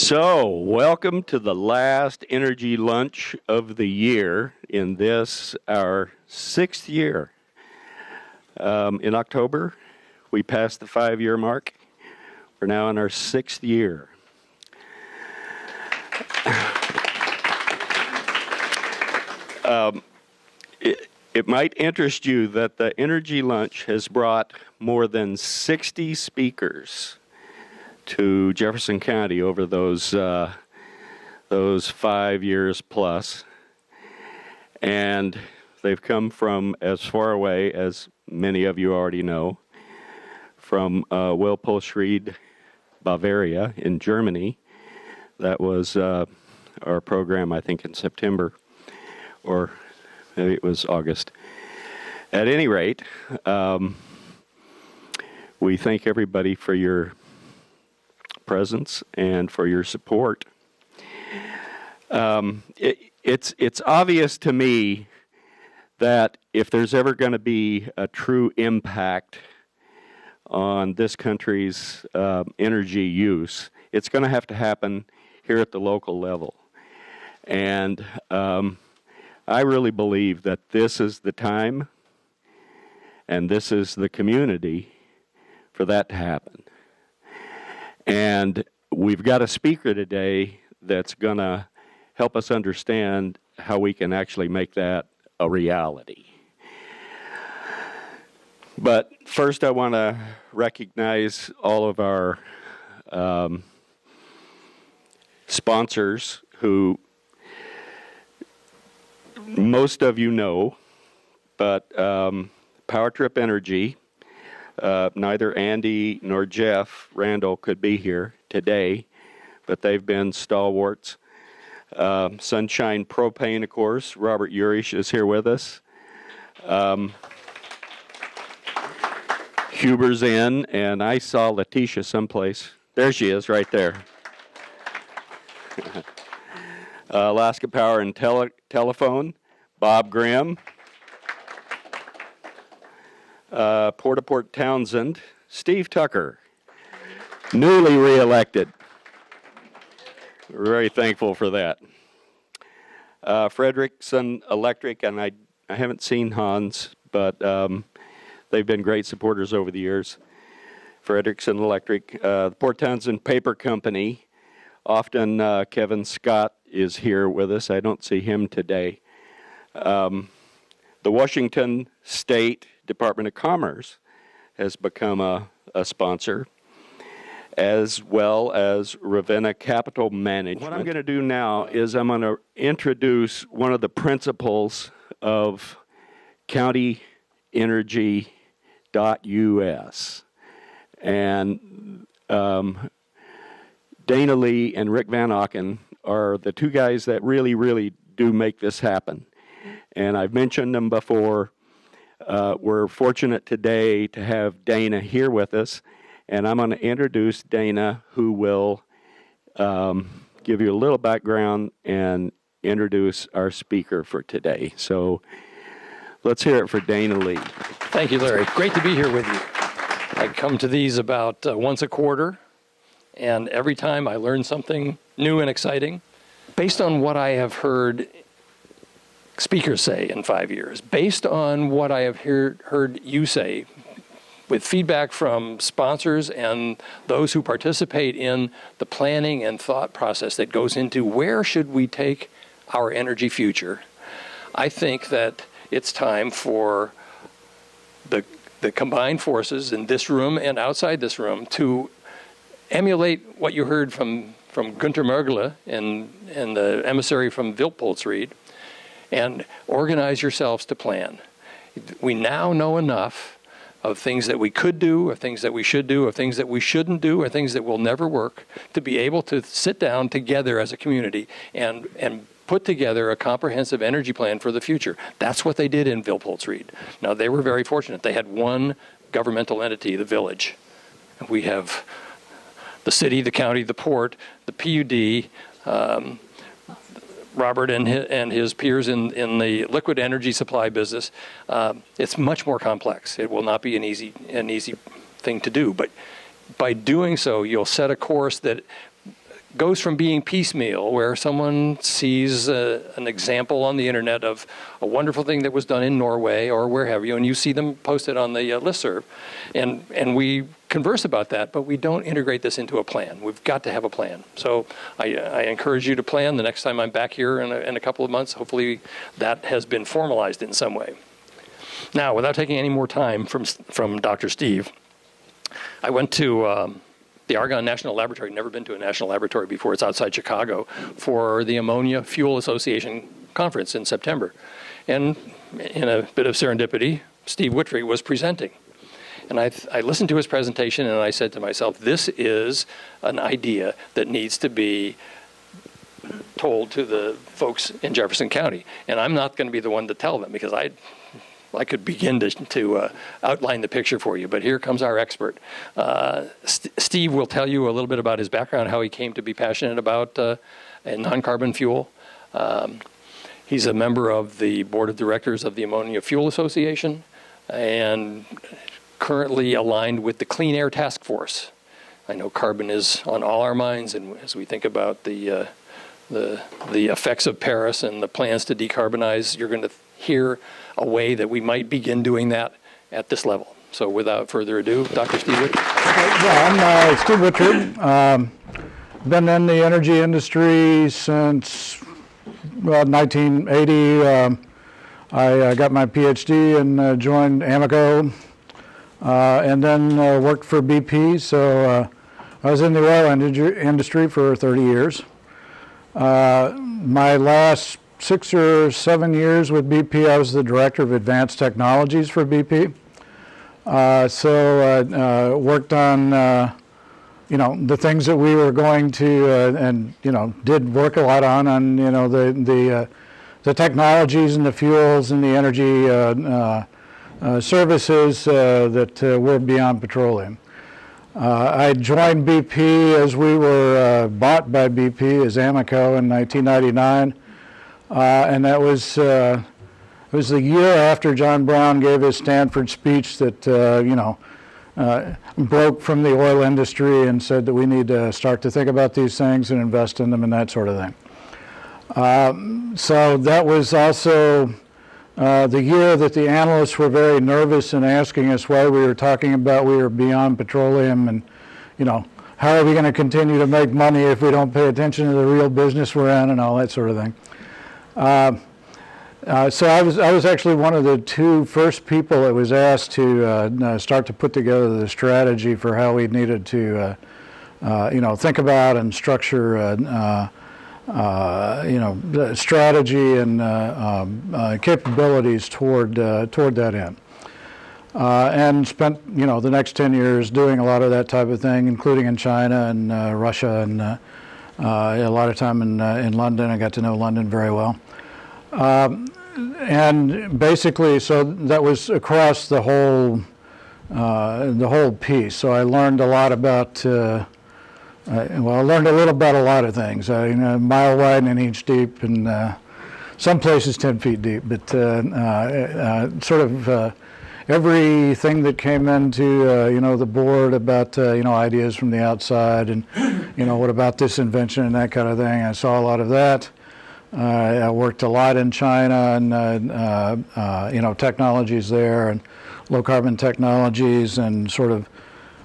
So, welcome to the last energy lunch of the year in this, our 6th year. In October, we passed the 5-year mark. We're now in our 6th year. It might interest you that the energy lunch has brought more than 60 speakers to Jefferson County over those 5 years plus, and they've come from as far away as many of you already know, from Wittreg, Bavaria in Germany. That was our program, I think, in September, or maybe it was August. At any rate, we thank everybody for your presence and for your support. It's obvious to me that if there's ever going to be a true impact on this country's energy use, it's going to have to happen here at the local level. And I really believe that this is the time and this is the community for that to happen. And we've got a speaker today that's going to help us understand how we can actually make that a reality. But first, I want to recognize all of our sponsors who most of you know, but Power Trip Energy. Neither Andy nor Jeff Randall could be here today, but they've been stalwarts. Sunshine Propane, of course. Robert Urish is here with us. Huber's Inn, and I saw Letitia someplace. There she is, right there. Alaska Power and Telephone, Bob Grimm. Port Townsend, Steve Tucker, newly reelected. We're very thankful for that. Frederickson Electric, and I haven't seen Hans, but they've been great supporters over the years. Frederickson Electric, the Port Townsend Paper Company. Often Kevin Scott is here with us. I don't see him today. The Washington State Department of Commerce has become a sponsor, as well as Ravenna Capital Management. What I'm going to do now is I'm going to introduce one of the principles of CountyEnergy.us. And Dana Lee and Rick Van Auken are the two guys that really do make this happen. And I've mentioned them before. We're fortunate today to have Dana here with us, and I'm going to introduce Dana, who will give you a little background and introduce our speaker for today. So let's hear it for Dana Lee. Thank you, Larry. Great to be here with you. I come to these about once a quarter, and every time I learn something new and exciting. Based on what I have heard speakers say in 5 years, based on what I have heard you say, with feedback from sponsors and those who participate in the planning and thought process that goes into where should we take our energy future, I think that it's time for the combined forces in this room and outside this room to emulate what you heard from Günter Mergele and the emissary from Wittreg, and organize yourselves to plan. We now know enough of things that we could do, or things that we should do, or things that we shouldn't do, or things that will never work, to be able to sit down together as a community and put together a comprehensive energy plan for the future. That's what they did in Wittreg. Now, they were very fortunate. They had one governmental entity, the village. We have the city, the county, the port, the PUD, Robert and his peers in the liquid energy supply business. It's much more complex. It will not be an easy thing to do, but by doing so, you'll set a course that goes from being piecemeal, where someone sees an example on the internet of a wonderful thing that was done in Norway or where have you, and you see them posted on the listserv, and we converse about that, but we don't integrate this into a plan. We've got to have a plan. So I encourage you to plan the next time I'm back here in a couple of months. Hopefully that has been formalized in some way. Now, without taking any more time from Dr. Steve, I went to the Argonne National Laboratory. Never been to a national laboratory before. It's outside Chicago for the Ammonia Fuel Association conference in September. And in a bit of serendipity, Steve Wittreg was presenting. And I listened to his presentation and I said to myself, this is an idea that needs to be told to the folks in Jefferson County. And I'm not going to be the one to tell them, because I could begin to outline the picture for you, but here comes our expert. Steve will tell you a little bit about his background, how he came to be passionate about a non-carbon fuel. He's a member of the board of directors of the Ammonia Fuel Association and currently aligned with the Clean Air Task Force. I know carbon is on all our minds, and as we think about the effects of Paris and the plans to decarbonize, you're going to hear a way that we might begin doing that at this level. So without further ado, Dr. Steve Wittreg. Yeah, I'm Steve Wittreg. Been in the energy industry since 1980. I got my PhD and joined Amoco, and then worked for BP. So I was in the oil industry for 30 years. My last 6 or 7 years with BP, I was the director of advanced technologies for BP. So worked on the things that we were going to and did work a lot on the technologies and the fuels and the energy services that were beyond petroleum. I joined BP as we were bought by BP as Amoco in 1999. And that was it was the year after John Brown gave his Stanford speech that broke from the oil industry and said that we need to start to think about these things and invest in them and that sort of thing. So that was also the year that the analysts were very nervous and asking us why we were talking about we were beyond petroleum and how are we going to continue to make money if we don't pay attention to the real business we're in and all that sort of thing. So I was actually one of the two first people that was asked to start to put together the strategy for how we needed to think about and structure the strategy and capabilities toward that end. And spent the next 10 years doing a lot of that type of thing, including in China and Russia and a lot of time in London. I got to know London very well. And basically, so that was across the whole piece. So I learned a lot about, I learned a little about a lot of things. A mile wide and an inch deep, and some places 10 feet deep. But sort of everything that came into the board about ideas from the outside, and what about this invention and that kind of thing. I saw a lot of that. I worked a lot in China and technologies there and low carbon technologies and sort of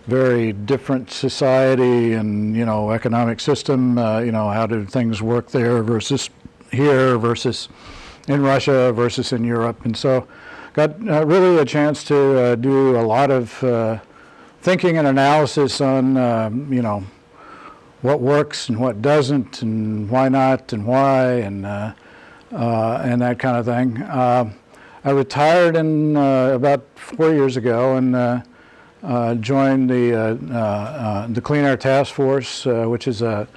very different society and economic system. How do things work there versus here versus in Russia versus in Europe, and so got really a chance to do a lot of thinking and analysis on what works and what doesn't, and why not, and why, and that kind of thing. I retired in about 4 years ago and joined the Clean Air Task Force, which is an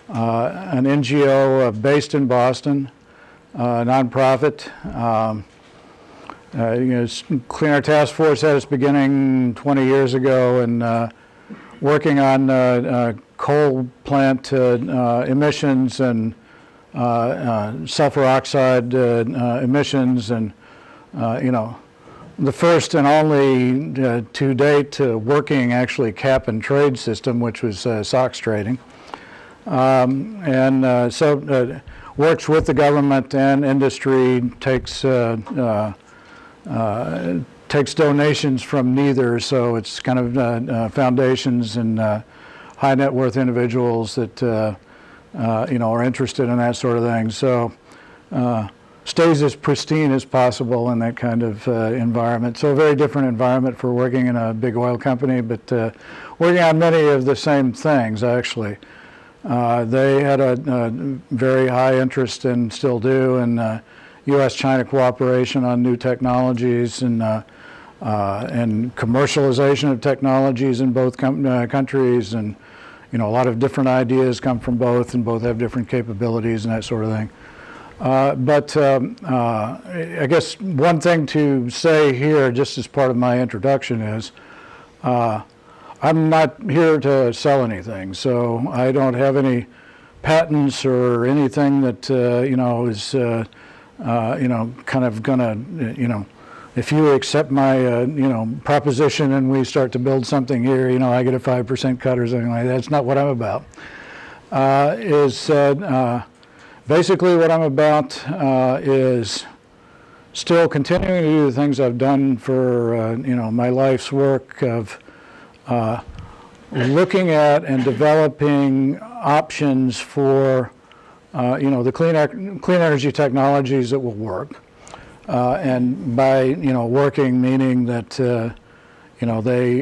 NGO based in Boston, nonprofit. Clean Air Task Force had its beginning 20 years ago, and working on coal plant emissions and sulfur oxide emissions, and the first and only to date working actually cap and trade system, which was SOX trading. So works with the government and industry, takes donations from neither, so it's kind of foundations and high net worth individuals that are interested in that sort of thing. So stays as pristine as possible in that kind of environment. So a very different environment for working in a big oil company, but working on many of the same things actually. They had a very high interest and still do in U.S.-China cooperation on new technologies and commercialization of technologies in both countries, and a lot of different ideas come from both, and both have different capabilities and that sort of thing. But I guess one thing to say here, just as part of my introduction, is I'm not here to sell anything, so I don't have any patents or anything that is kind of gonna if you accept my proposition and we start to build something here, I get a 5% cut or something like that. That's not what I'm about. Basically what I'm about is still continuing to do the things I've done for my life's work of looking at and developing options for the clean energy technologies that will work, and by working meaning that they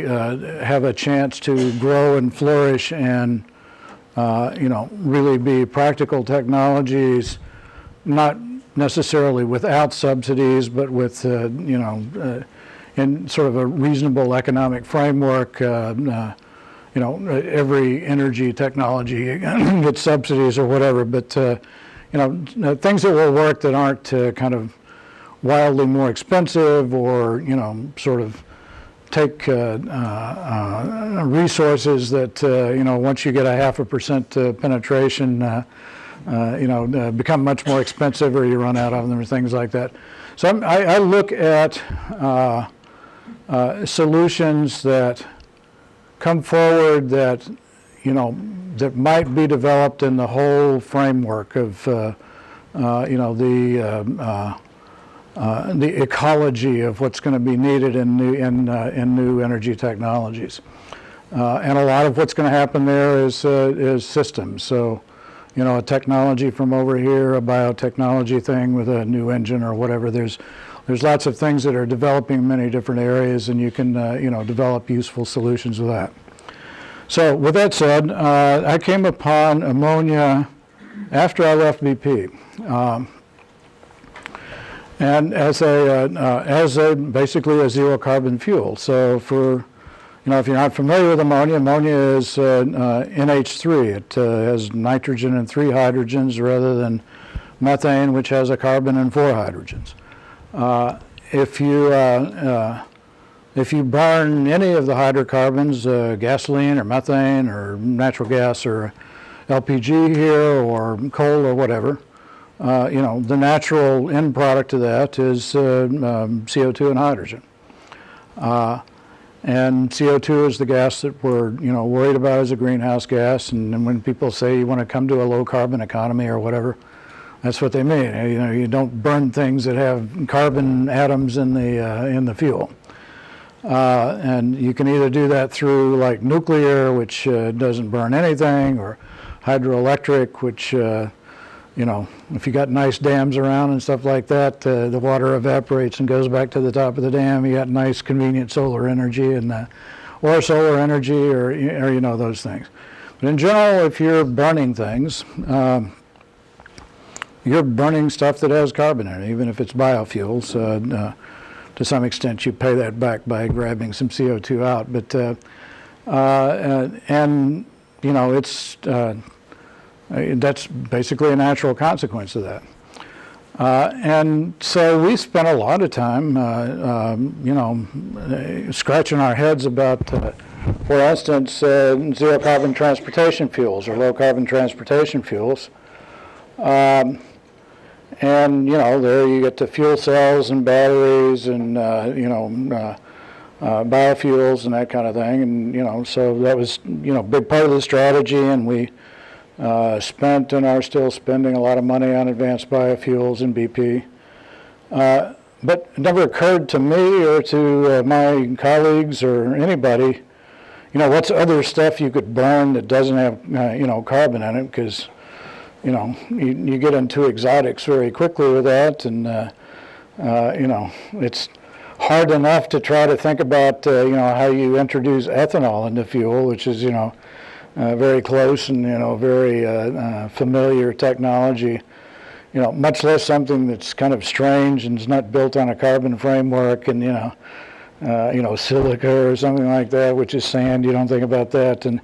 have a chance to grow and flourish and really be practical technologies, not necessarily without subsidies, but with in sort of a reasonable economic framework. Every energy technology gets subsidies or whatever, but things that will work that aren't kind of wildly more expensive, or sort of take resources that once you get a 0.5% penetration, become much more expensive, or you run out of them, or things like that. So I look at solutions that come forward that that might be developed in the whole framework of the ecology of what's going to be needed in new energy technologies, and a lot of what's going to happen there is systems. So a technology from over here, a biotechnology thing with a new engine or whatever. There's lots of things that are developing in many different areas, and you can develop useful solutions with that. So with that said, I came upon ammonia after I left BP, and as basically a zero carbon fuel. So for if you're not familiar with ammonia, ammonia is NH3. It has nitrogen and 3 hydrogens rather than methane, which has a carbon and 4 hydrogens. If you burn any of the hydrocarbons, gasoline or methane or natural gas or LPG here or coal or whatever, the natural end product of that is CO2 and hydrogen. And CO2 is the gas that we're worried about as a greenhouse gas. And when people say you want to come to a low carbon economy or whatever, that's what they mean. You don't burn things that have carbon atoms in the fuel. And you can either do that through like nuclear, which doesn't burn anything, or hydroelectric, which if you got nice dams around and stuff like that, the water evaporates and goes back to the top of the dam. You got nice, convenient solar energy, or solar energy, or those things. But in general, if you're burning things, you're burning stuff that has carbon in it, even if it's biofuels. To some extent, you pay that back by grabbing some CO2 out. But it's that's basically a natural consequence of that. And so we spent a lot of time, scratching our heads about, for instance, zero carbon transportation fuels or low carbon transportation fuels. And there you get to fuel cells and batteries and biofuels and that kind of thing. And so that was big part of the strategy. And we spent and are still spending a lot of money on advanced biofuels and BP. But it never occurred to me or to my colleagues or anybody, what's other stuff you could burn that doesn't have, carbon in it? Because, you get into exotics very quickly with that, and, it's hard enough to try to think about, how you introduce ethanol into fuel, which is, very close and, very familiar technology. Much less something that's kind of strange and is not built on a carbon framework and, silica or something like that, which is sand. You don't think about that. And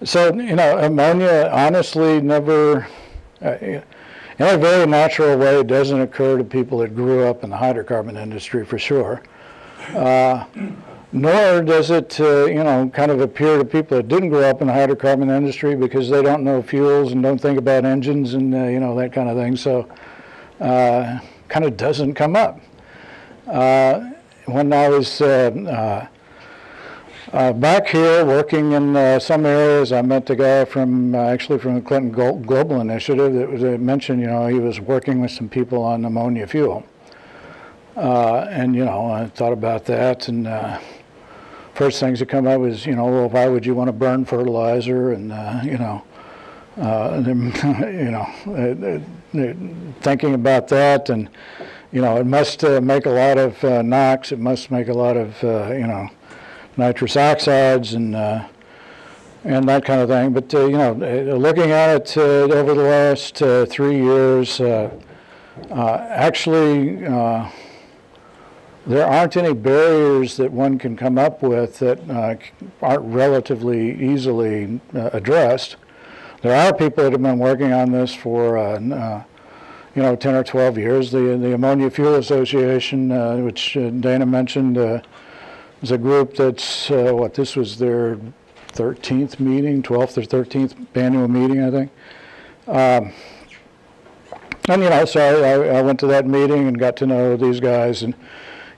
so, ammonia honestly never, in a very natural way, doesn't occur to people that grew up in the hydrocarbon industry for sure. Nor does it, kind of appear to people that didn't grow up in the hydrocarbon industry because they don't know fuels and don't think about engines and, that kind of thing. So, kind of doesn't come up. When I was back here working in some areas, I met a guy from the Clinton Global Initiative that was mentioned, he was working with some people on ammonia fuel. And, I thought about that, and first things that come up is, well, why would you want to burn fertilizer? And, thinking about that, and, it must make a lot of NOx, it must make a lot of, nitrous oxides and that kind of thing. But, looking at it over the last 3 years, actually, there aren't any barriers that one can come up with that aren't relatively easily addressed. There are people that have been working on this for 10 or 12 years. The Ammonia Fuel Association, which Dana mentioned, is a group that's, this was their 13th meeting, 12th or 13th annual meeting, I think. And, so I went to that meeting and got to know these guys, and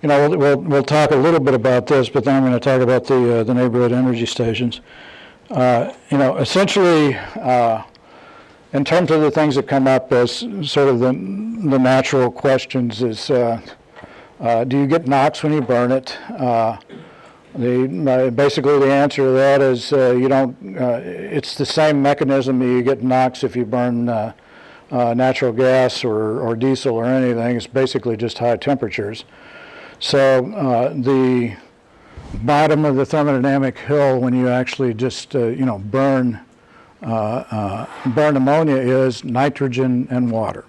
we'll talk a little bit about this, but then I'm going to talk about the neighborhood energy stations. Essentially, in terms of the things that come up as sort of the natural questions is, do you get NOx when you burn it? Basically, the answer to that is you don't. It's the same mechanism that you get NOx if you burn natural gas or diesel or anything. It's basically just high temperatures. So the bottom of the thermodynamic hill, when you actually just burn ammonia, is nitrogen and water,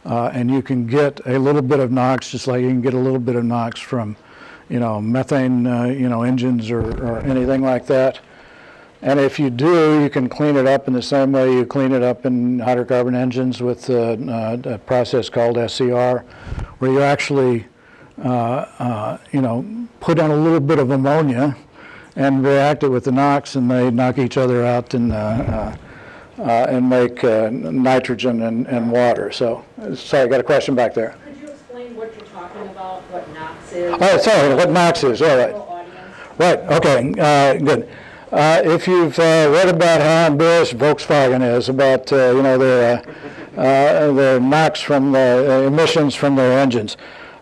and you can get a little bit of NOx, just like you can get a little bit of NOx from methane engines or anything like that. And if you do, you can clean it up in the same way you clean it up in hydrocarbon engines with a process called SCR, where you actually put in a little bit of ammonia and react it with the NOx, and they knock each other out and make nitrogen and water. So, sorry, I got a question back there. Could you explain what you're talking about, what NOx is? Oh, sorry, what NOx is, all right. Right, okay, good. If you've read about how embarrassed Volkswagen is about, their NOx from the emissions from their engines.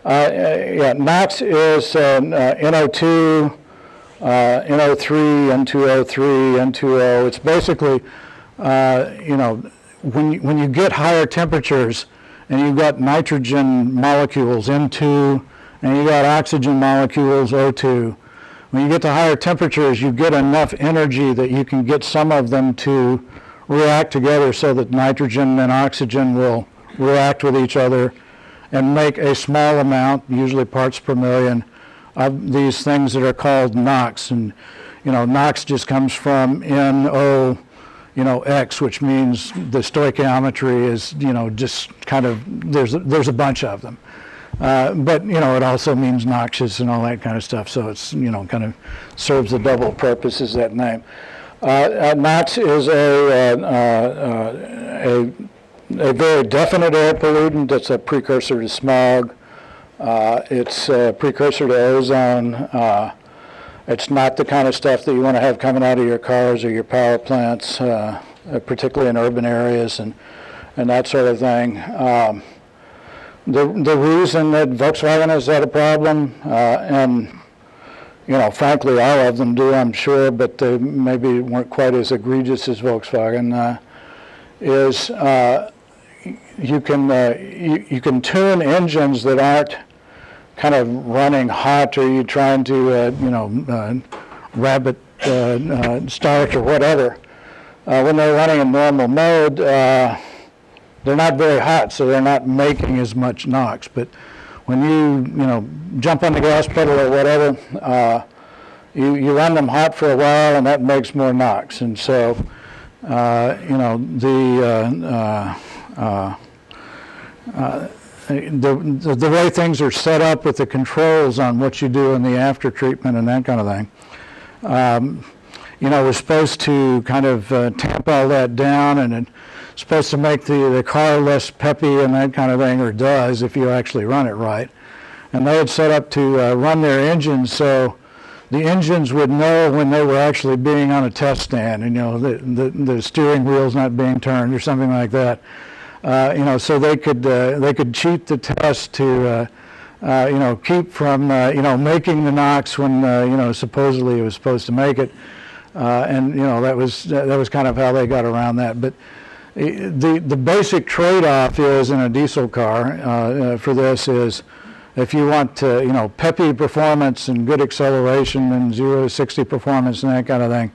NOx is NO2, NO3, N2O3, N2O. It's basically, when you get higher temperatures and you've got nitrogen molecules, N2, and you got oxygen molecules, O2, when you get to higher temperatures, you get enough energy that you can get some of them to react together so that nitrogen and oxygen will react with each other and make a small amount, usually parts per million, of these things that are called NOx. And, NOx just comes from NO, X, which means the stoichiometry is, just kind of, there's a bunch of them. But, it also means noxious and all that kind of stuff. So it's, kind of serves a double purpose as that name. NOx is a very definite air pollutant. It's a precursor to smog. It's a precursor to ozone. It's not the kind of stuff that you want to have coming out of your cars or your power plants. particularly in urban areas and that sort of thing. The reason that Volkswagen has had a problem, and frankly, all of them do, I'm sure, but they maybe weren't quite as egregious as Volkswagen, is you can tune engines that aren't kind of running hot, or you're trying to rabbit start or whatever. When they're running in normal mode, they're not very hot, so they're not making as much NOx. But when you jump on the gas pedal or whatever, you run them hot for a while, and that makes more NOx. And so the way things are set up with the controls on what you do in the after treatment and that kind of thing, we're supposed to kind of tamp all that down, and it's supposed to make the car less peppy and that kind of thing, or does if you actually run it right. And they had set up to run their engines so the engines would know when they were actually being on a test stand, the steering wheel's not being turned or something like that. So they could cheat the test to keep from making the NOx when supposedly it was supposed to make it. That was kind of how they got around that. But the basic trade-off is in a diesel car for this is if you want peppy performance and good acceleration and 0 to 60 performance and that kind of thing,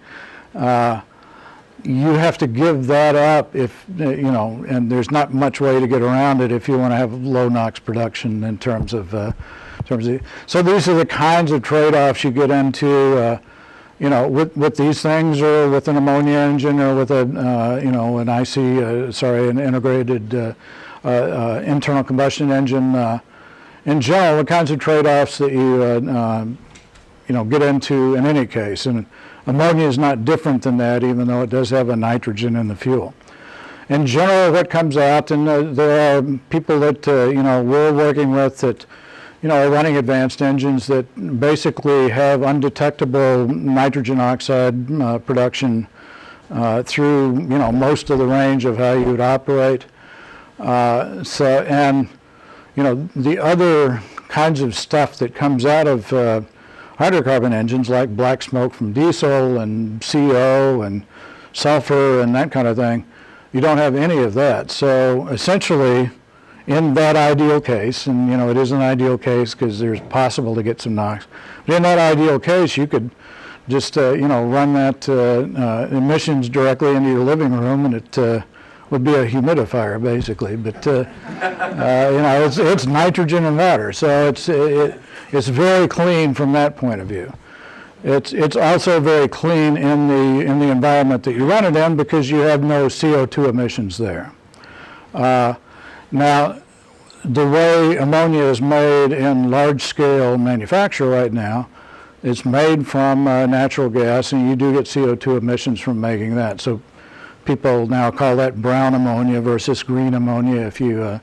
you have to give that up if and there's not much way to get around it if you want to have low NOx production in terms of so these are the kinds of trade-offs you get into. With these things, or with an ammonia engine, or with an an integrated internal combustion engine. In general, the kinds of trade-offs that you get into in any case, and ammonia is not different than that, even though it does have a nitrogen in the fuel. In general, what comes out, and there are people that we're working with that are running advanced engines that basically have undetectable nitrogen oxide production through most of the range of how you would operate. The other kinds of stuff that comes out of hydrocarbon engines, like black smoke from diesel and CO and sulfur and that kind of thing, you don't have any of that. So essentially, in that ideal case, and it is an ideal case because there's possible to get some NOx, but in that ideal case, you could just run that emissions directly into your living room, and it would be a humidifier basically. But it's nitrogen and water, so it's very clean from that point of view. It's also very clean in the environment that you run it in because you have no CO2 emissions there. Now, the way ammonia is made in large-scale manufacture right now, it's made from natural gas, and you do get CO2 emissions from making that. So people now call that brown ammonia versus green ammonia if you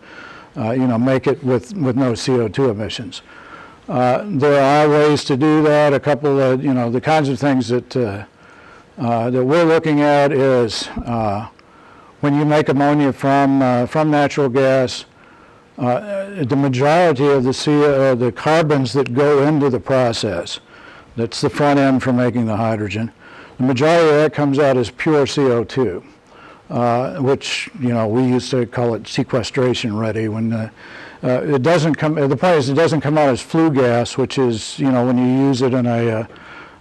make it with no CO2 emissions. There are ways to do that. A couple of the kinds of things that we're looking at is when you make ammonia from natural gas, the majority of the carbons that go into the process, that's the front end for making the hydrogen, the majority of that comes out as pure CO2, which we used to call it sequestration ready. When it doesn't come, the point is it doesn't come out as flue gas, which is when you use it in a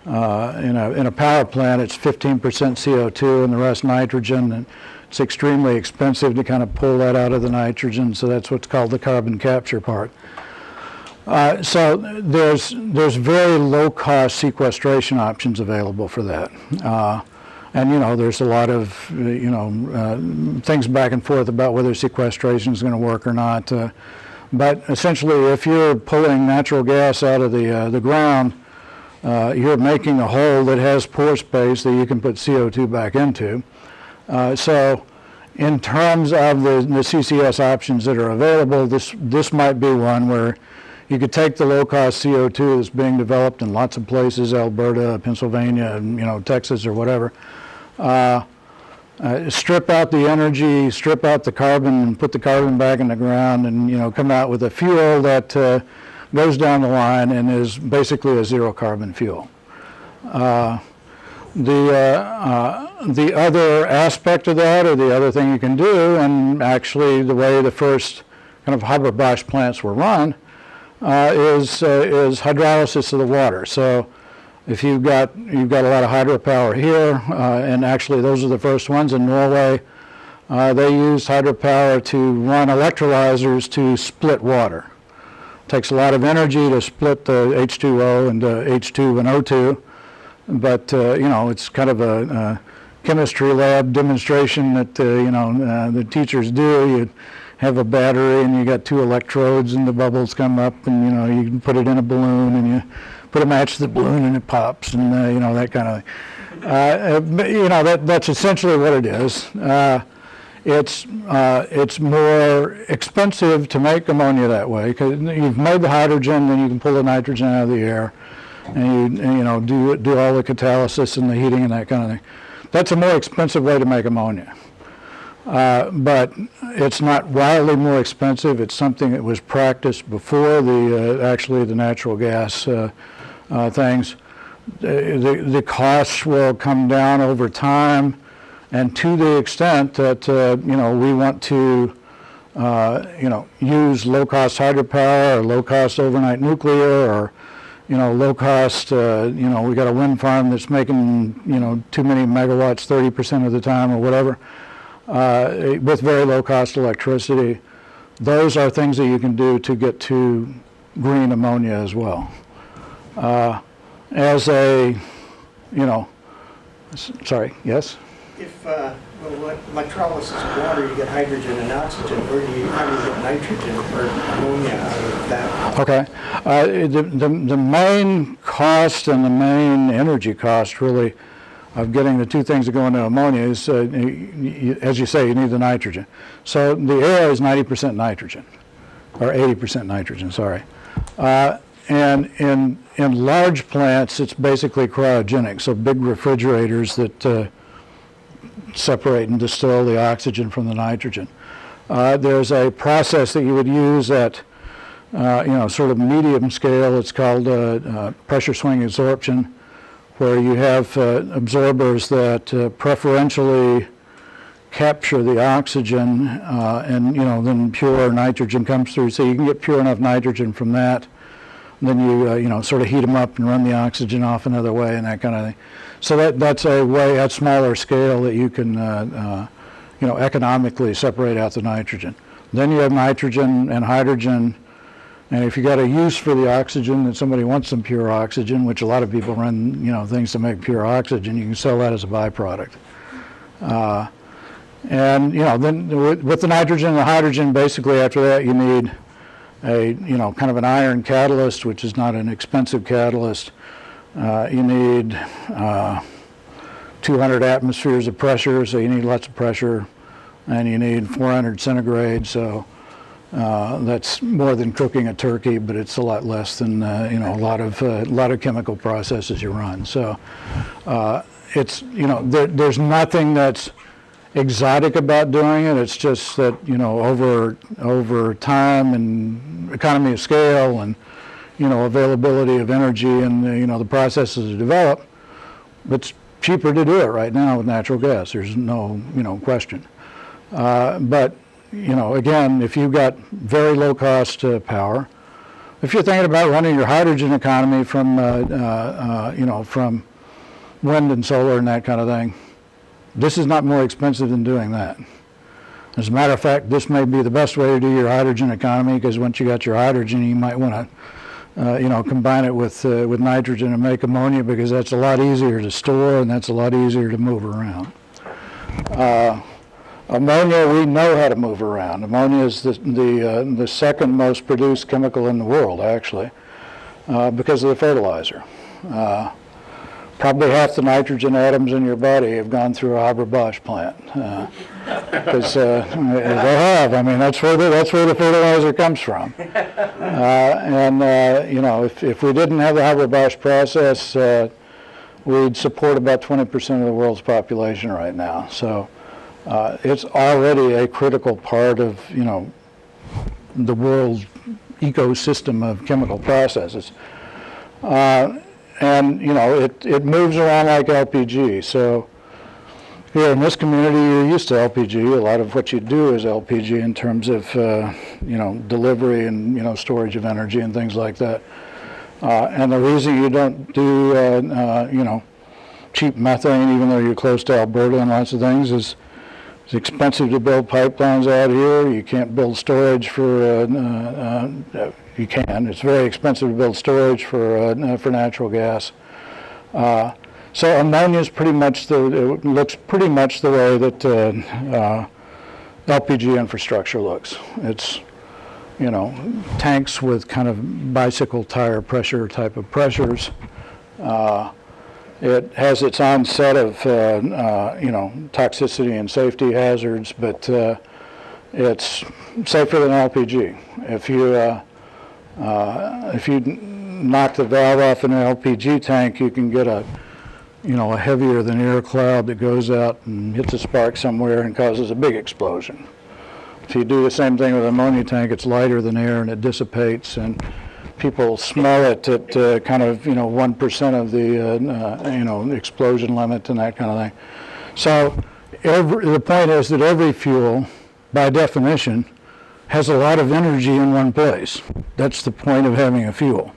power plant, it's 15% CO2 and the rest nitrogen. And it's extremely expensive to kind of pull that out of the nitrogen, so that's what's called the carbon capture part. So there's very low-cost sequestration options available for that. And there's a lot of things back and forth about whether sequestration is going to work or not. But essentially, if you're pulling natural gas out of the ground, you're making a hole that has pore space that you can put CO2 back into. So in terms of the CCS options that are available, this might be one where you could take the low-cost CO2 that's being developed in lots of places, Alberta, Pennsylvania, and Texas or whatever, strip out the energy, strip out the carbon, and put the carbon back in the ground, and come out with a fuel that goes down the line and is basically a zero carbon fuel. The other aspect of that, or the other thing you can do, and actually the way the first kind of Haber-Bosch plants were run, is hydrolysis of the water. So if you've got a lot of hydropower here, and actually those are the first ones in Norway. They used hydropower to run electrolyzers to split water. It takes a lot of energy to split the H2O into H2 and O2, but it's kind of a chemistry lab demonstration that the teachers do. You have a battery and you got two electrodes and the bubbles come up, and you can put it in a balloon and you put a match to the balloon and it pops, and that kind of thing. That's essentially what it is. It's more expensive to make ammonia that way because you've made the hydrogen, then you can pull the nitrogen out of the air, and you do all the catalysis and the heating and that kind of thing. That's a more expensive way to make ammonia. But it's not wildly more expensive. It's something that was practiced before the natural gas things. The costs will come down over time, and to the extent that we want to use low-cost hydropower or low-cost overnight nuclear, or low-cost. We got a wind farm that's making too many megawatts 30% of the time or whatever. With very low-cost electricity, those are things that you can do to get to green ammonia as well. Sorry, yes? If electrolysis of water, you get hydrogen and oxygen, how do you get nitrogen or ammonia out of that? Okay. The main cost and the main energy cost, really, of getting the two things that go into ammonia is, as you say, you need the nitrogen. So the air is 90% nitrogen, or 80% nitrogen, sorry. And in large plants, it's basically cryogenic, so big refrigerators that separate and distill the oxygen from the nitrogen. There's a process that you would use at sort of medium scale. It's called pressure swing absorption, where you have absorbers that preferentially capture the oxygen, and then pure nitrogen comes through. So you can get pure enough nitrogen from that. And then you sort of heat them up and run the oxygen off another way and that kind of thing. So that's a way at smaller scale that you can economically separate out the nitrogen. Then you have nitrogen and hydrogen. And if you got a use for the oxygen, that somebody wants some pure oxygen, which a lot of people run, things to make pure oxygen, you can sell that as a byproduct. And then with the nitrogen and the hydrogen, basically after that you need a kind of an iron catalyst, which is not an expensive catalyst. You need 200 atmospheres of pressure, so you need lots of pressure, and you need 400 centigrade, so. That's more than cooking a turkey, but it's a lot less than a lot of chemical processes you run. So it's there's nothing that's exotic about doing it. It's just that over time and economy of scale and availability of energy and the processes are developed, it's cheaper to do it right now with natural gas. There's no question, but. Again, if you've got very low cost power, if you're thinking about running your hydrogen economy from from wind and solar and that kind of thing, this is not more expensive than doing that. As a matter of fact, this may be the best way to do your hydrogen economy, because once you got your hydrogen, you might want to combine it with nitrogen and make ammonia, because that's a lot easier to store and that's a lot easier to move around. Ammonia, we know how to move around. Ammonia is the second most produced chemical in the world, actually, because of the fertilizer. Probably half the nitrogen atoms in your body have gone through a Haber-Bosch plant, because they have. I mean, that's where the fertilizer comes from. If we didn't have the Haber-Bosch process, we'd support about 20% of the world's population right now. So. It's already a critical part of, the world's ecosystem of chemical processes. And, it moves around like LPG. So here in this community, you're used to LPG. A lot of what you do is LPG in terms of, delivery and, storage of energy and things like that. And the reason you don't do, cheap methane, even though you're close to Alberta and lots of things, is it's expensive to build pipelines out here. You can't build storage for, you can. It's very expensive to build storage for natural gas. So ammonia is pretty much it looks pretty much the way that LPG infrastructure looks. It's, tanks with kind of bicycle tire pressure type of pressures. It has its own set of, toxicity and safety hazards, but it's safer than LPG. If you knock the valve off in an LPG tank, you can get a heavier than air cloud that goes out and hits a spark somewhere and causes a big explosion. If you do the same thing with an ammonia tank, it's lighter than air and it dissipates, and people smell it at kind of 1% of the explosion limit and that kind of thing. So the point is that every fuel, by definition, has a lot of energy in one place. That's the point of having a fuel.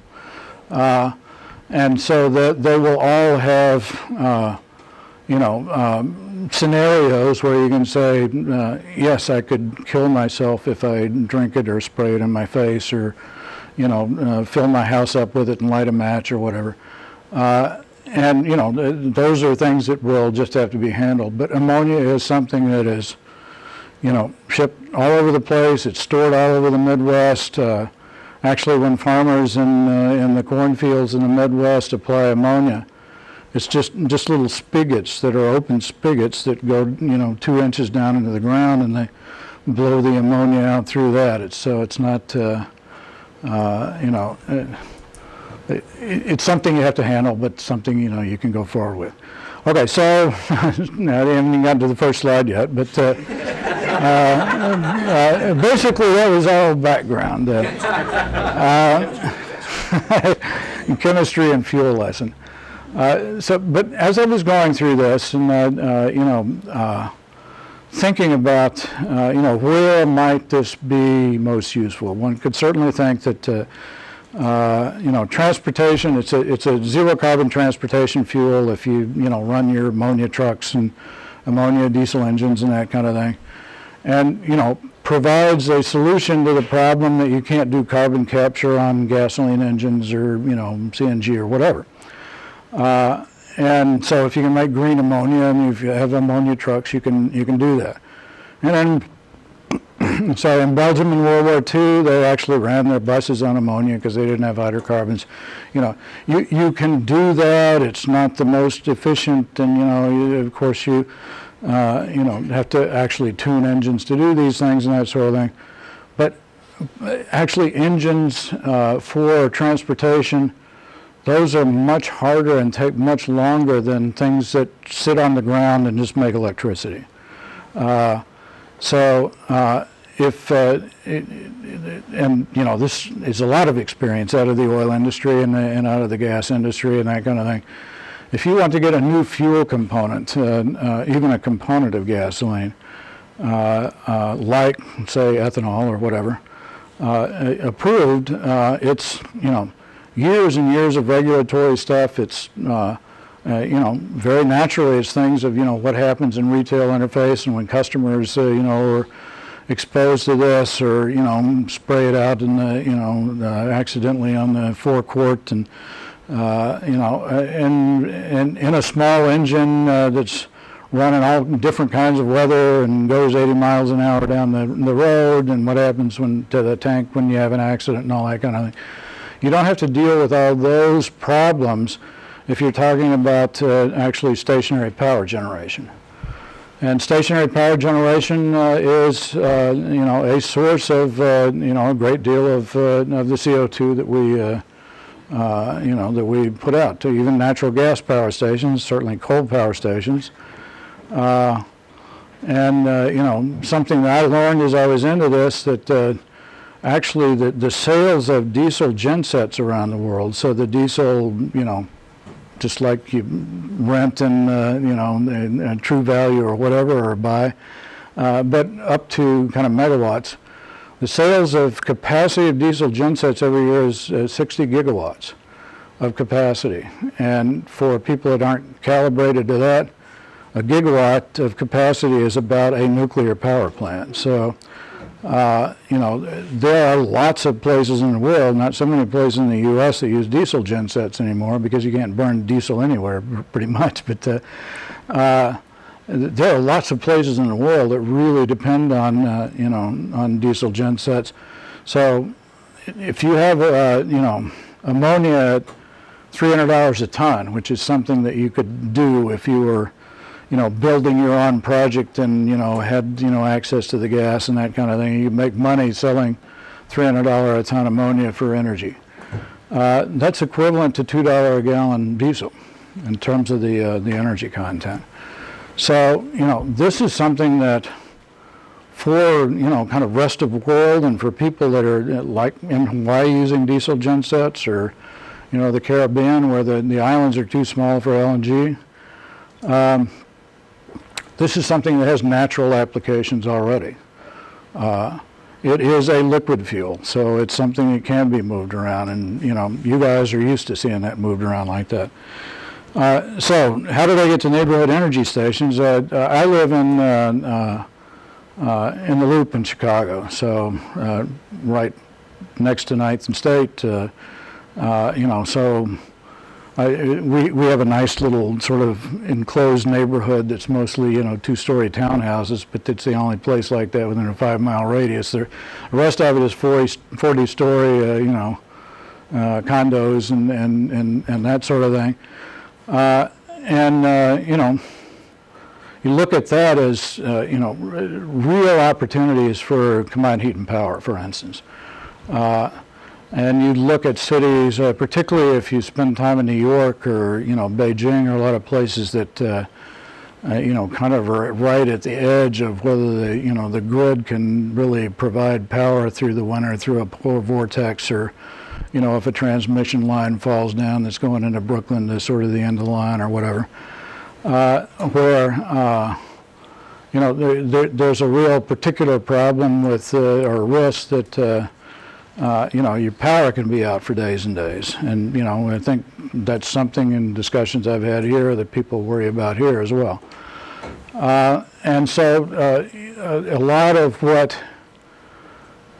And so they will all have, scenarios where you can say, yes, I could kill myself if I drink it or spray it in my face or, fill my house up with it and light a match or whatever. And, those are things that will just have to be handled. But ammonia is something that is, shipped all over the place. It's stored all over the Midwest. Actually, when farmers in the cornfields in the Midwest apply ammonia, it's just little spigots that are open spigots that go 2 inches down into the ground, and they blow the ammonia out through that. It's not it's something you have to handle, but something you can go forward with. Okay, so I haven't even gotten to the first slide yet, but basically that was all background. Chemistry and fuel lesson. But as I was going through this and thinking about where might this be most useful, one could certainly think that transportation. It's a zero carbon transportation fuel. If you run your ammonia trucks and ammonia diesel engines and that kind of thing, and provides a solution to the problem that you can't do carbon capture on gasoline engines or CNG or whatever. And so if you can make green ammonia and if you have ammonia trucks, you can do that. And then, so in Belgium in World War II, they actually ran their buses on ammonia because they didn't have hydrocarbons. You can do that. It's not the most efficient, and of course you have to actually tune engines to do these things and that sort of thing. But actually, engines for transportation, those are much harder and take much longer than things that sit on the ground and just make electricity. This is a lot of experience out of the oil industry and out of the gas industry and that kind of thing. If you want to get a new fuel component, even a component of gasoline, like say ethanol or whatever, approved, it's years and years of regulatory stuff. It's very naturally it's things of what happens in retail interface and when customers are exposed to this or spray it out in the accidentally on the forecourt and and in a small engine that's running all different kinds of weather and goes 80 miles an hour down the road, and what happens to the tank when you have an accident and all that kind of thing. You don't have to deal with all those problems if you're talking about actually stationary power generation. And stationary power generation is a source of a great deal of the CO2 that we that we put out to even natural gas power stations, certainly coal power stations. And, something that I learned as I was into this, that actually the sales of diesel gensets around the world, so the diesel, just like you rent in True Value or whatever, or buy, but up to kind of megawatts. The sales of capacity of diesel gensets every year is 60 gigawatts of capacity. And for people that aren't calibrated to that, a gigawatt of capacity is about a nuclear power plant. So, there are lots of places in the world, not so many places in the U.S. that use diesel gensets anymore because you can't burn diesel anywhere pretty much. But there are lots of places in the world that really depend on, on diesel gensets. So if you have, ammonia at $300 a ton, which is something that you could do if you were, building your own project and, had, access to the gas and that kind of thing. You make money selling $300 a ton ammonia for energy. That's equivalent to $2 a gallon diesel in terms of the energy content. So, this is something that for, kind of rest of the world and for people that are like in Hawaii using diesel gensets or, the Caribbean where the islands are too small for LNG. This is something that has natural applications already. It is a liquid fuel, so it's something that can be moved around, and you guys are used to seeing that moved around like that. So how did I get to neighborhood energy stations? I live in the Loop in Chicago, so right next to 9th and State. So we have a nice little sort of enclosed neighborhood that's mostly, two-story townhouses, but it's the only place like that within a 5-mile radius. The rest of it is 40-story, condos and that sort of thing. You look at that as, real opportunities for combined heat and power, for instance. And you look at cities, particularly if you spend time in New York or, Beijing, or a lot of places that, kind of are right at the edge of whether the grid can really provide power through the winter through a polar vortex, or, if a transmission line falls down that's going into Brooklyn to sort of the end of the line or whatever, where, there's a real particular problem with, or risk that, your power can be out for days and days. And, I think that's something in discussions I've had here that people worry about here as well. And so a lot of what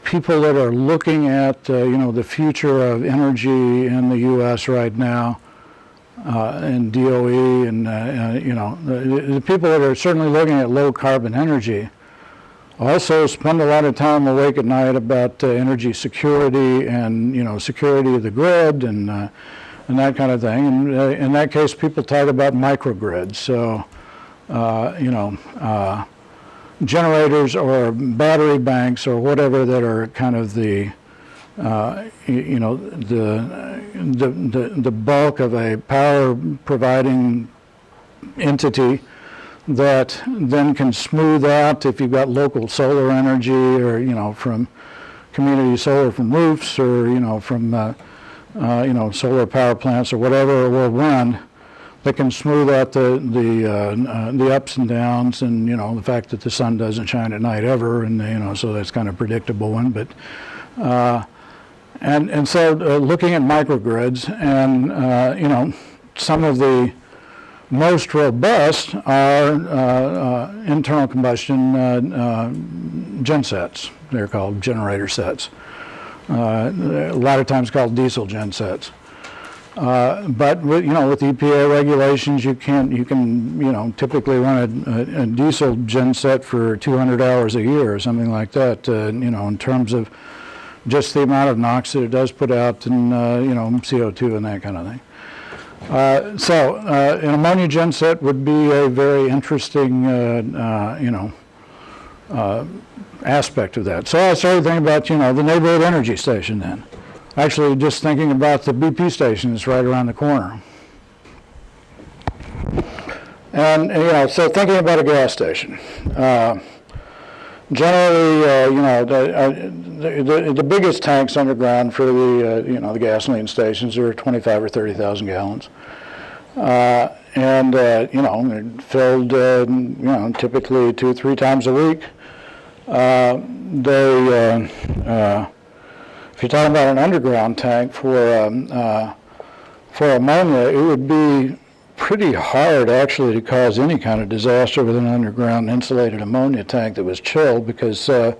people that are looking at, the future of energy in the U.S. right now, and DOE and, the people that are certainly looking at low carbon energy also spend a lot of time awake at night about energy security and, security of the grid and that kind of thing. And in that case, people talk about microgrids. So, generators or battery banks or whatever that are kind of the bulk of a power providing entity that then can smooth out if you've got local solar energy or, from community solar from roofs or, from, solar power plants or whatever will run, that can smooth out the ups and downs and, the fact that the sun doesn't shine at night ever, and, so that's kind of a predictable one. But, and so looking at microgrids and, some of the most robust are internal combustion gensets. They're called generator sets. A lot of times called diesel gensets. But with EPA regulations, you can typically run a diesel genset for 200 hours a year or something like that. In terms of just the amount of NOx that it does put out, and CO2 and that kind of thing. So an ammonia genset would be a very interesting, aspect of that. So I started thinking about, the neighborhood energy station then. Actually, just thinking about the BP station that's right around the corner. And so thinking about a gas station, generally, the biggest tanks underground for the gasoline stations are 25 or 30,000 gallons, and they're filled typically 2-3 times a week. If you're talking about an underground tank for ammonia, it would be pretty hard actually to cause any kind of disaster with an underground insulated ammonia tank that was chilled, because if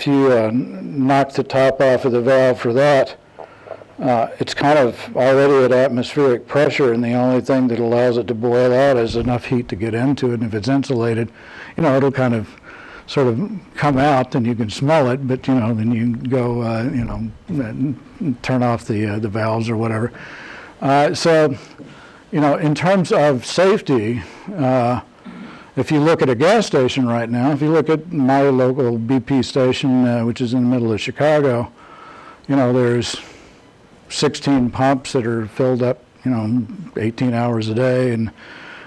you knock the top off of the valve for that, it's kind of already at atmospheric pressure, and the only thing that allows it to boil out is enough heat to get into it. And if it's insulated, it'll kind of sort of come out and you can smell it, but then you go turn off the valves or whatever. So in terms of safety, if you look at a gas station right now, if you look at my local BP station, which is in the middle of Chicago, there's 16 pumps that are filled up 18 hours a day, and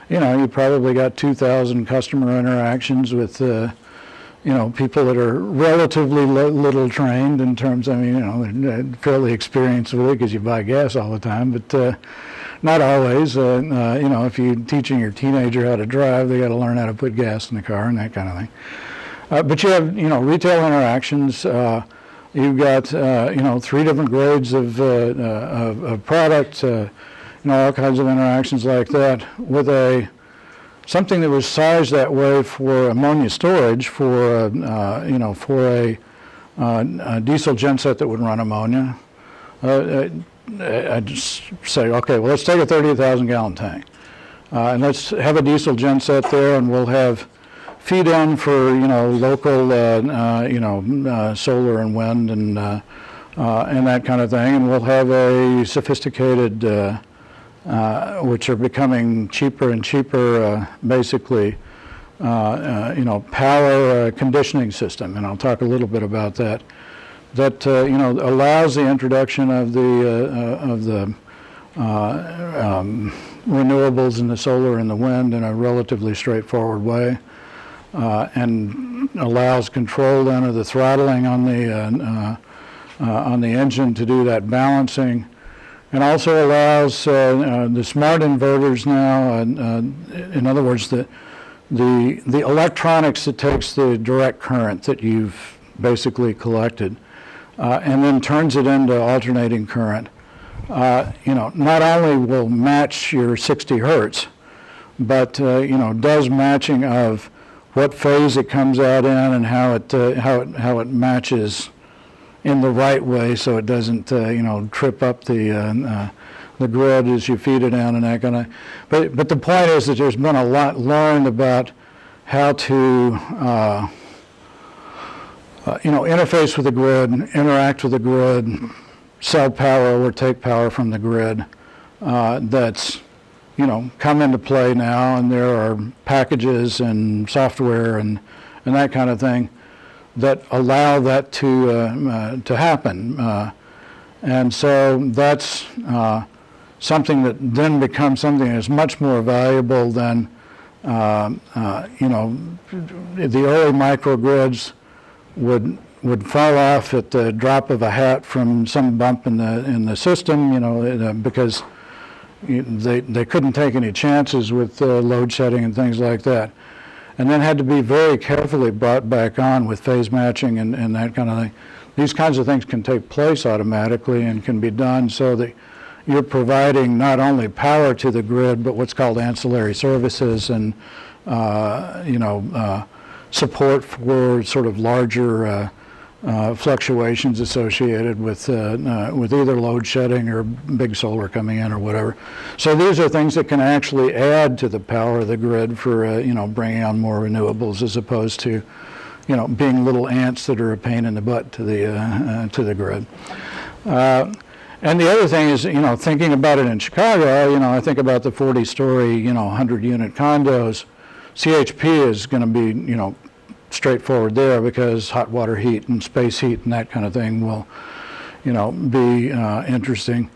you probably got 2,000 customer interactions with people that are relatively little trained in terms, they're fairly experienced with it because you buy gas all the time, but not always. If you're teaching your teenager how to drive, they got to learn how to put gas in the car and that kind of thing. But you have, retail interactions. You've got, 3 different grades of product, all kinds of interactions like that with something that was sized that way for ammonia storage for a diesel genset that would run ammonia. I'd just say, okay, well, let's take a 30,000 gallon tank, and let's have a diesel genset there, and we'll have feed in for local solar and wind and that kind of thing, and we'll have a sophisticated which are becoming cheaper and cheaper, basically, power conditioning system, and I'll talk a little bit about that. That allows the introduction of the renewables and the solar and the wind in a relatively straightforward way, and allows control then of the throttling on the engine to do that balancing. And also allows the smart inverters now, in other words, the electronics that takes the direct current that you've basically collected, and then turns it into alternating current. Not only will match your 60 hertz, but does matching of what phase it comes out in and how it matches in the right way, so it doesn't, trip up the grid as you feed it in and that kind of. But the point is that there's been a lot learned about how to, interface with the grid, interact with the grid, sell power or take power from the grid. That's, come into play now, and there are packages and software and that kind of thing that allow that to happen, and so that's something that then becomes something that's much more valuable than the early microgrids would fall off at the drop of a hat from some bump in the system, because they couldn't take any chances with load shedding and things like that. And then had to be very carefully brought back on with phase matching and that kind of thing. These kinds of things can take place automatically and can be done so that you're providing not only power to the grid, but what's called ancillary services and, support for sort of larger fluctuations associated with either load shedding or big solar coming in or whatever. So these are things that can actually add to the power of the grid for bringing on more renewables, as opposed to being little ants that are a pain in the butt to the grid. And the other thing is, thinking about it in Chicago, I think about the 40-story 100-unit condos. CHP is going to be straightforward there, because hot water heat and space heat and that kind of thing will be interesting.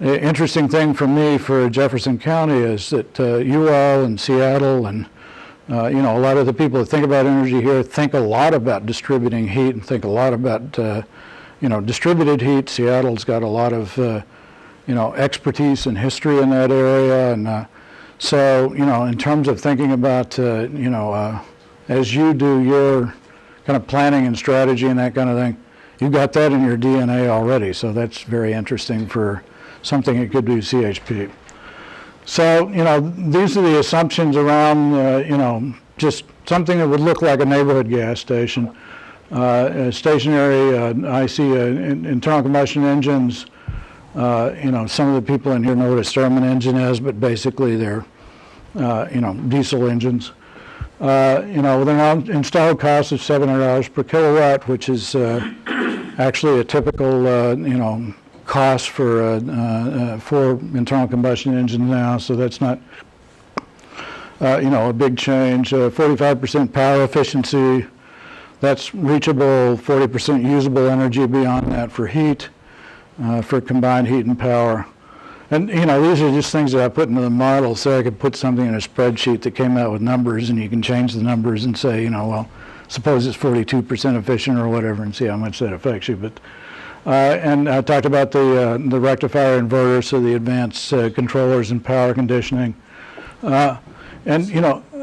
interesting thing for me for Jefferson County is that you all in Seattle and a lot of the people that think about energy here think a lot about distributing heat and think a lot about distributed heat. Seattle's got a lot of expertise and history in that area, and so in terms of thinking about as you do your kind of planning and strategy and that kind of thing, you've got that in your DNA already. So that's very interesting for something that could be CHP. So, these are the assumptions around, just something that would look like a neighborhood gas station. Stationary, IC, internal combustion engines. Some of the people in here know what a Sturman engine is, but basically they're, diesel engines. With an installed cost of $700 per kilowatt, which is actually a typical, cost for internal combustion engines now, so that's not a big change. 45% power efficiency, that's reachable. 40% usable energy beyond that for heat, for combined heat and power. And these are just things that I put into the model, so I could put something in a spreadsheet that came out with numbers, and you can change the numbers and say, well, suppose it's 42% efficient or whatever, and see how much that affects you. But and I talked about the rectifier inverter, so the advanced controllers and power conditioning. And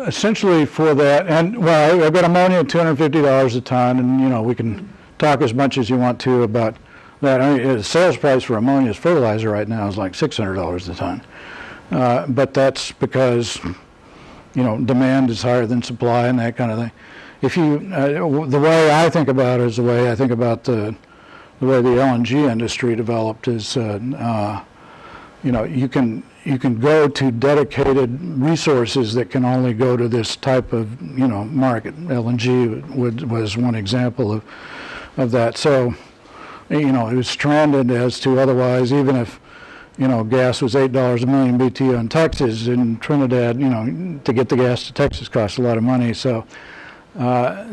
essentially for that, and well, I've got ammonia at $250 a ton, and we can talk as much as you want to about that. I mean, the sales price for ammonia as fertilizer right now is like $600 a ton. But that's because demand is higher than supply and that kind of thing. If you, the way I think about it is the way I think about the way the LNG industry developed is, you can go to dedicated resources that can only go to this type of, market. LNG was one example of that. So, it was stranded as to otherwise, even if, gas was $8 a million BTU in Texas, in Trinidad, to get the gas to Texas costs a lot of money. So,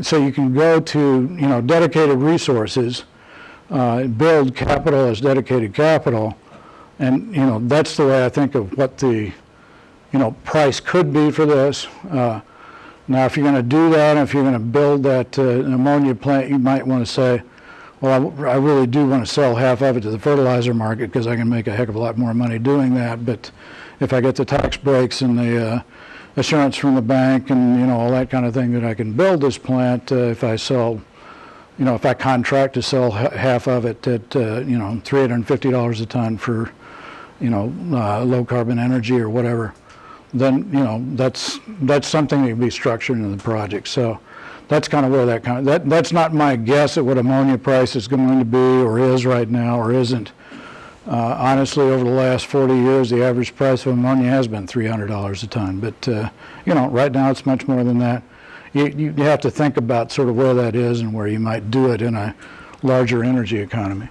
so you can go to, dedicated resources, build capital as dedicated capital, and that's the way I think of what the price could be for this. Now, if you're going to do that, if you're going to build that ammonia plant, you might want to say, well, I really do want to sell half of it to the fertilizer market because I can make a heck of a lot more money doing that. But if I get the tax breaks and the assurance from the bank and all that kind of thing, that I can build this plant if I sell. If I contract to sell half of it at, $350 a ton for, low carbon energy or whatever, then, that's something that can be structured into the project. So that's kind of where that's not my guess at what ammonia price is going to be or is right now or isn't. Honestly, over the last 40 years, the average price of ammonia has been $300 a ton. But, right now it's much more than that. You have to think about sort of where that is and where you might do it in a larger energy economy.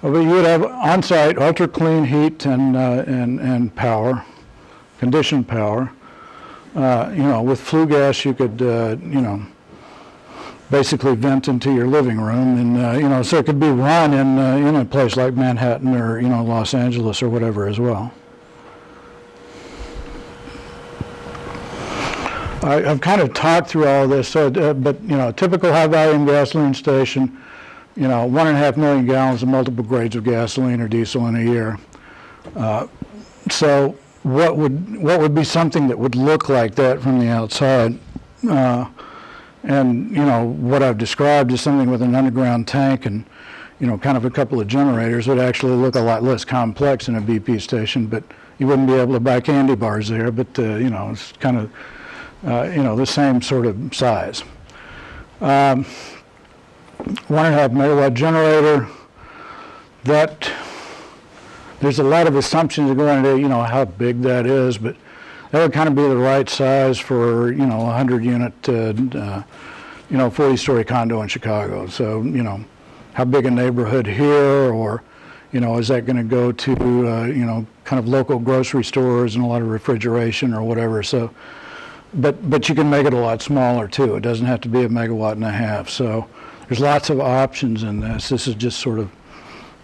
But you would have on-site ultra-clean heat and power, conditioned power. With flue gas, you could, basically vent into your living room, and so it could be run in a place like Manhattan or Los Angeles or whatever as well. I've kind of talked through all of this, so, but a typical high-volume gasoline station, 1.5 million gallons of multiple grades of gasoline or diesel in a year. So what would be something that would look like that from the outside? And what I've described is something with an underground tank and kind of a couple of generators would actually look a lot less complex in a BP station, but you wouldn't be able to buy candy bars there. But it's kind of the same sort of size. 1.5 megawatt generator, that there's a lot of assumptions that go into how big that is, but that would kind of be the right size for 100 unit 40-story condo in Chicago. So how big a neighborhood here, or is that going to go to kind of local grocery stores and a lot of refrigeration or whatever. So but you can make it a lot smaller too. It doesn't have to be 1.5 megawatts. So there's lots of options in this. This is just sort of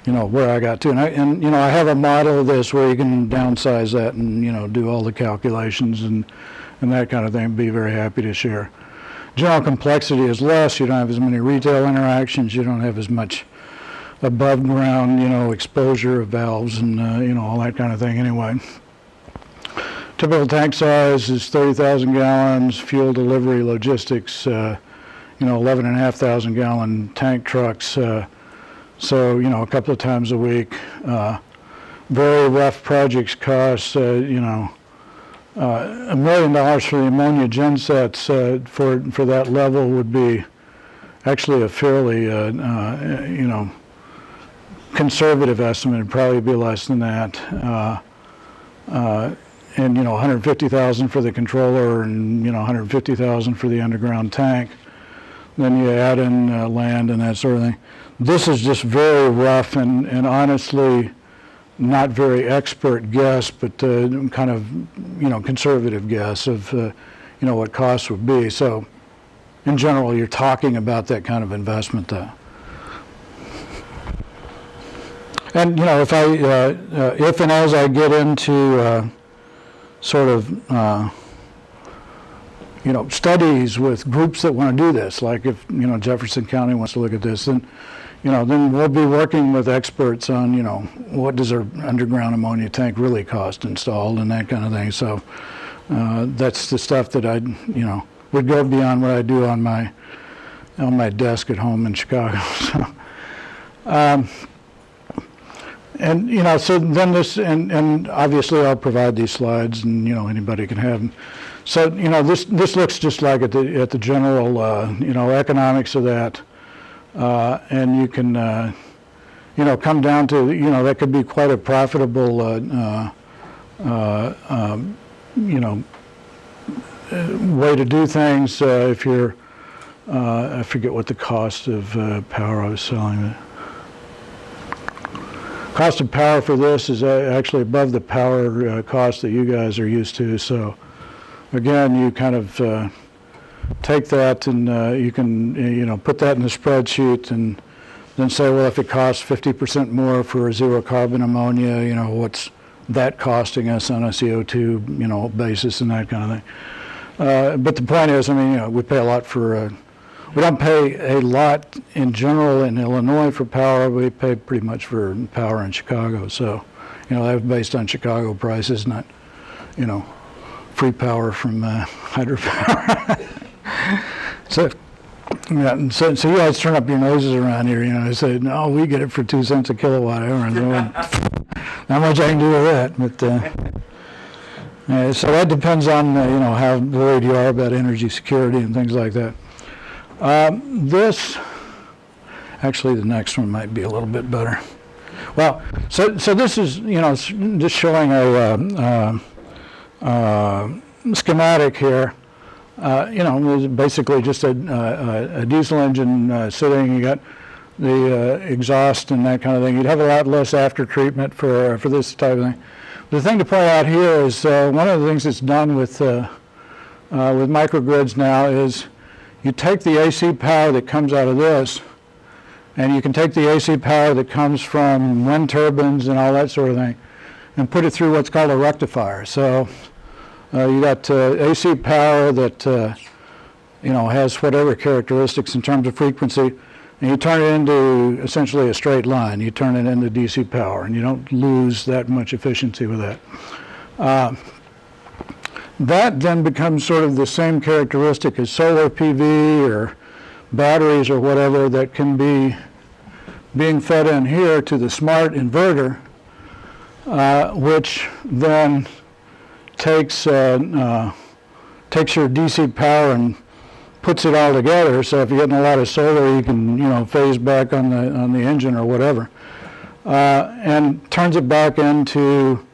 where I got to. And I have a model of this where you can downsize that and, do all the calculations and that kind of thing. Be very happy to share. General complexity is less. You don't have as many retail interactions. You don't have as much above ground, exposure of valves and, all that kind of thing anyway. Typical tank size is 30,000 gallons, fuel delivery, logistics, 11,500 gallon tank trucks. So, a couple of times a week. Very rough projects cost, $1 million for the ammonia gensets for that level would be actually a fairly, conservative estimate. It'd probably be less than that. And 150,000 for the controller and 150,000 for the underground tank. Then you add in land and that sort of thing. This is just very rough and honestly not very expert guess, but kind of conservative guess of what costs would be. So in general, you're talking about that kind of investment there. And if and as I get into sort of studies with groups that want to do this, like if Jefferson County wants to look at this, then then we'll be working with experts on what does our underground ammonia tank really cost installed and that kind of thing. So that's the stuff that I would go beyond what I do on my desk at home in Chicago. So. And so then this, and obviously I'll provide these slides, and anybody can have them. So this looks just like at the general economics of that, and you can come down to that could be quite a profitable way to do things if you're I forget what the cost of power I was selling it. Cost of power for this is actually above the power cost that you guys are used to. So again, you kind of take that and you can put that in the spreadsheet and then say, well, if it costs 50% more for zero carbon ammonia, what's that costing us on a CO2 basis and that kind of thing. But the point is, we pay a lot for. We don't pay a lot in general in Illinois for power. We pay pretty much for power in Chicago. So, that was based on Chicago prices, not, free power from hydropower. So you guys turn up your noses around here, and say, no, we get it for 2 cents a kilowatt hour. Not much I can do with that. But so that depends on, how worried you are about energy security and things like that. Actually the next one might be a little bit better. Well, so this is, just showing a schematic here. Basically just a diesel engine sitting. You got the exhaust and that kind of thing. You'd have a lot less after treatment for this type of thing. The thing to point out here is one of the things that's done with microgrids now is you take the AC power that comes out of this, and you can take the AC power that comes from wind turbines and all that sort of thing, and put it through what's called a rectifier. So you got AC power that has whatever characteristics in terms of frequency, and you turn it into essentially a straight line. You turn it into DC power, and you don't lose that much efficiency with that. That then becomes sort of the same characteristic as solar PV or batteries or whatever that can be being fed in here to the smart inverter, which then takes your DC power and puts it all together. So if you're getting a lot of solar, you can phase back on the engine or whatever, and turns it back into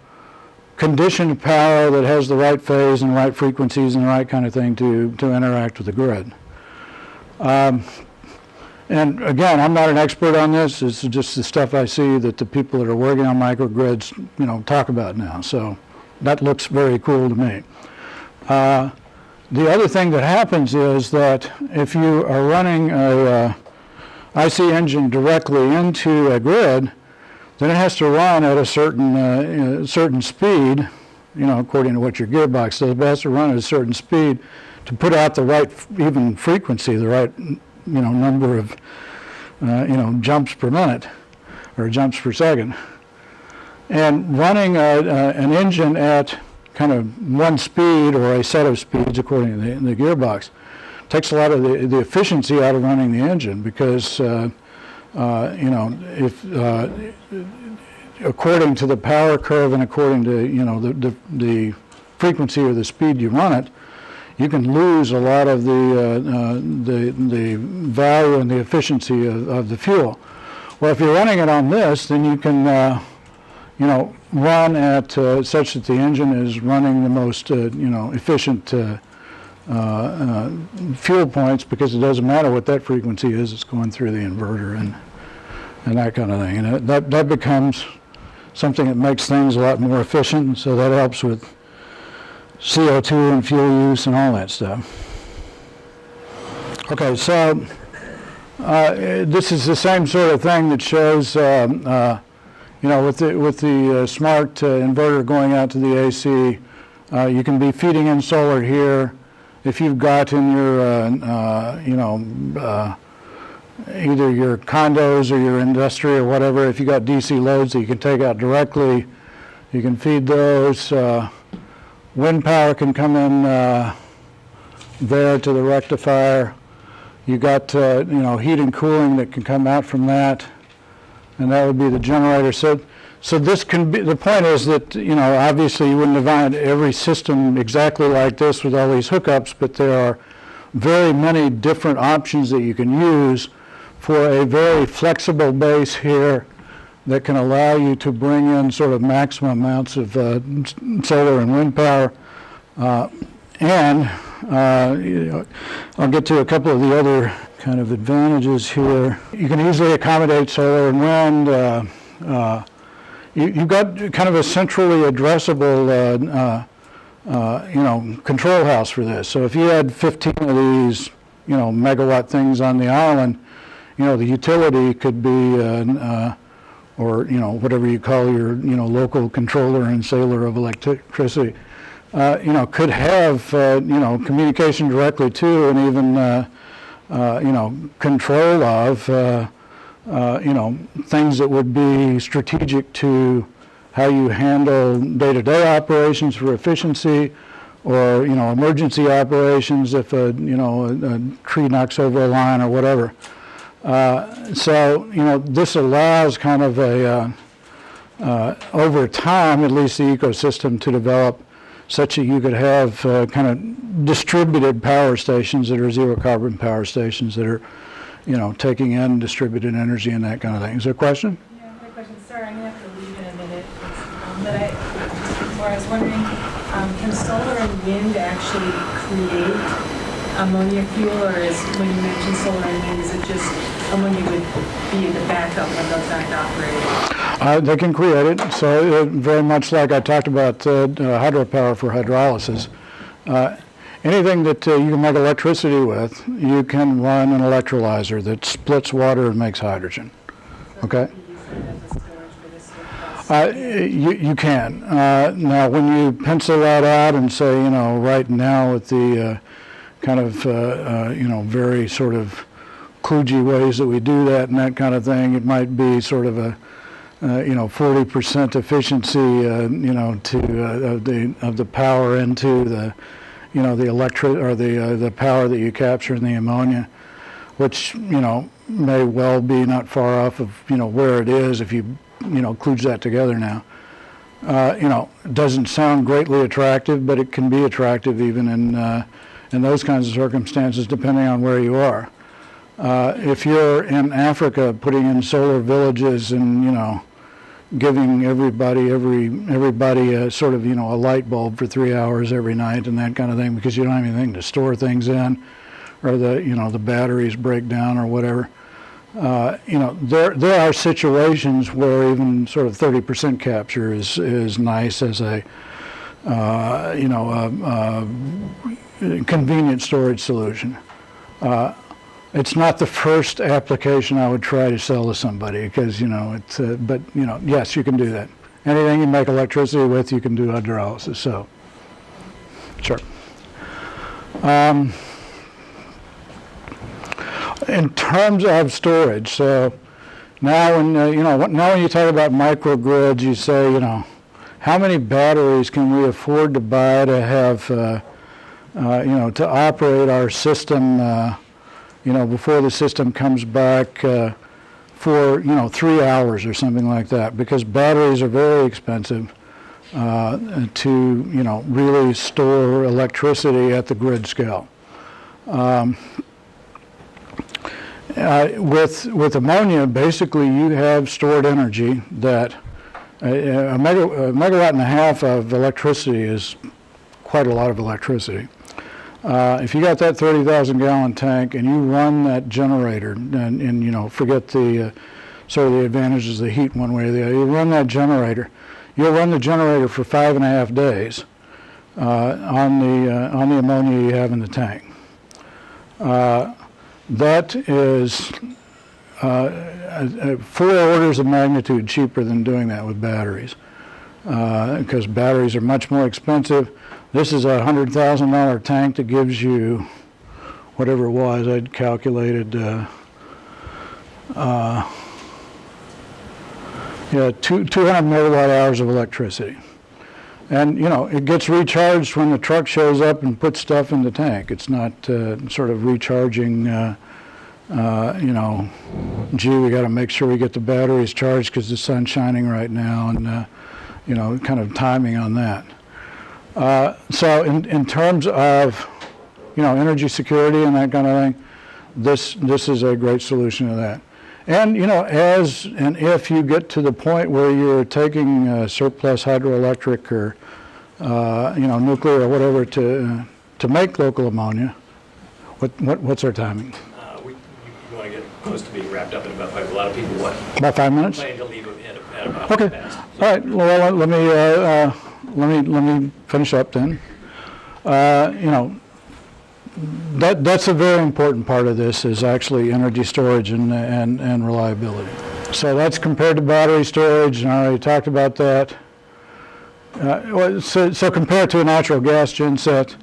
conditioned power that has the right phase and right frequencies and the right kind of thing to interact with the grid. And again, I'm not an expert on this. It's just the stuff I see that the people that are working on microgrids, talk about now. So that looks very cool to me. The other thing that happens is that if you are running a IC engine directly into a grid, then it has to run at a certain speed, according to what your gearbox does, but it has to run at a certain speed to put out the right even frequency, the right number of jumps per minute or jumps per second. And running an engine at kind of one speed or a set of speeds according to the gearbox takes a lot of the efficiency out of running the engine, because if according to the power curve and according to the frequency or the speed you run it, you can lose a lot of the value and the efficiency of the fuel. Well, if you're running it on this, then you can run at such that the engine is running the most efficient fuel points, because it doesn't matter what that frequency is, it's going through the inverter and that kind of thing. And that becomes something that makes things a lot more efficient, so that helps with CO2 and fuel use and all that stuff. Okay, so this is the same sort of thing that shows, with the smart inverter going out to the AC, you can be feeding in solar here. If you've got in your, either your condos or your industry or whatever, if you got DC loads that you can take out directly, you can feed those. Wind power can come in there to the rectifier. You got, heat and cooling that can come out from that, and that would be the generator. So this can be, the point is that, obviously you wouldn't design every system exactly like this with all these hookups, but there are very many different options that you can use for a very flexible base here that can allow you to bring in sort of maximum amounts of solar and wind power. I'll get to a couple of the other kind of advantages here. You can easily accommodate solar and wind. You've got kind of a centrally addressable control house for this. So if you had 15 of these, megawatt things on the island, the utility could be, or whatever you call your, local controller and sailor of electricity, could have, communication directly to and even, control of, things that would be strategic to how you handle day-to-day operations for efficiency, or emergency operations if a tree knocks over a line or whatever. This allows kind of a over time, at least the ecosystem to develop such that you could have kind of distributed power stations that are zero carbon power stations that are taking in distributed energy and that kind of thing. Is there a question? Yeah, quick question. Sorry, I'm going to have to leave in a minute. I was wondering, can solar and wind actually create ammonia fuel, or is, when you mention solar and wind, is it just ammonia would be in the backup when those aren't operating? They can create it. So very much like I talked about hydropower for hydrolysis. Anything that you can make electricity with, you can run an electrolyzer that splits water and makes hydrogen. Okay? You can. Now, when you pencil that out and say, right now with the kind of, very sort of kludgy ways that we do that and that kind of thing, it might be sort of a, 40% efficiency, of the power into the, the power that you capture in the ammonia, which, may well be not far off of, where it is if you, kludge that together now. It doesn't sound greatly attractive, but it can be attractive even in those kinds of circumstances, depending on where you are. If you're in Africa putting in solar villages and, giving everybody a sort of, a light bulb for 3 hours every night and that kind of thing, because you don't have anything to store things in, or the batteries break down or whatever. There are situations where even sort of 30% capture is nice as a, convenient storage solution. it's not the first application I would try to sell to somebody because, it's, but, yes, you can do that. Anything you make electricity with, you can do hydrolysis, so, sure. In terms of storage, so now when, now when you talk about microgrids, you say, how many batteries can we afford to buy to have, to operate our system, before the system comes back for, 3 hours or something like that, because batteries are very expensive to, really store electricity at the grid scale. With ammonia, basically you have stored energy that a megawatt and a half of electricity is quite a lot of electricity. If you got that 30,000 gallon tank and you run that generator, and forget the sort of the advantages of the heat one way or the other, you run that generator, you'll run the generator for 5.5 days on the ammonia you have in the tank. That is 4 orders of magnitude cheaper than doing that with batteries, because batteries are much more expensive. This is a $100,000 tank that gives you whatever it was. I'd calculated 200 megawatt hours of electricity. And, it gets recharged when the truck shows up and puts stuff in the tank. It's not sort of recharging, gee, we got to make sure we get the batteries charged because the sun's shining right now, and, kind of timing on that. So in terms of, energy security and that kind of thing, this is a great solution to that. And, as and if you get to the point where you're taking surplus hydroelectric or, nuclear or whatever to make local ammonia, what's our timing? You want to get close to being wrapped up in about 5. A lot of people what? About 5 minutes? Planning to leave at about Okay. past. All right. Well, let me finish up then. That's a very important part of this is actually energy storage and reliability. So that's compared to battery storage, and I already talked about that. So compared to a natural gas genset,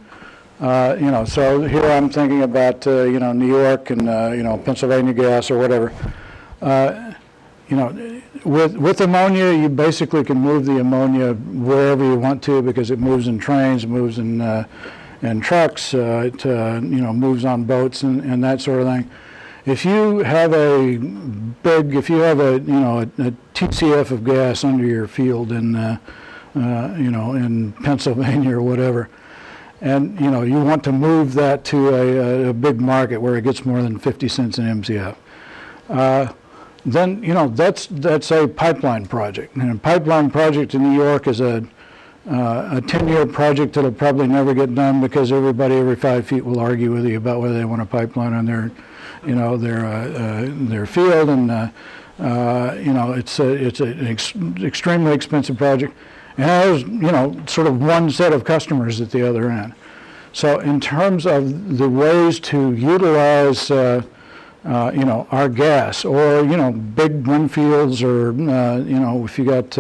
so here I'm thinking about, New York and, Pennsylvania gas or whatever. With ammonia, you basically can move the ammonia wherever you want to because it moves in trains, it moves in trucks, it moves on boats and that sort of thing. If you have a TCF of gas under your field in Pennsylvania or whatever, and you want to move that to a big market where it gets more than 50 cents an MCF, then that's a pipeline project. And a pipeline project in New York is a 10-year project that'll probably never get done because everybody every 5 feet will argue with you about whether they want a pipeline on their field, and it's an extremely expensive project, and has sort of one set of customers at the other end. So in terms of the ways to utilize our gas, or big wind fields, or if you got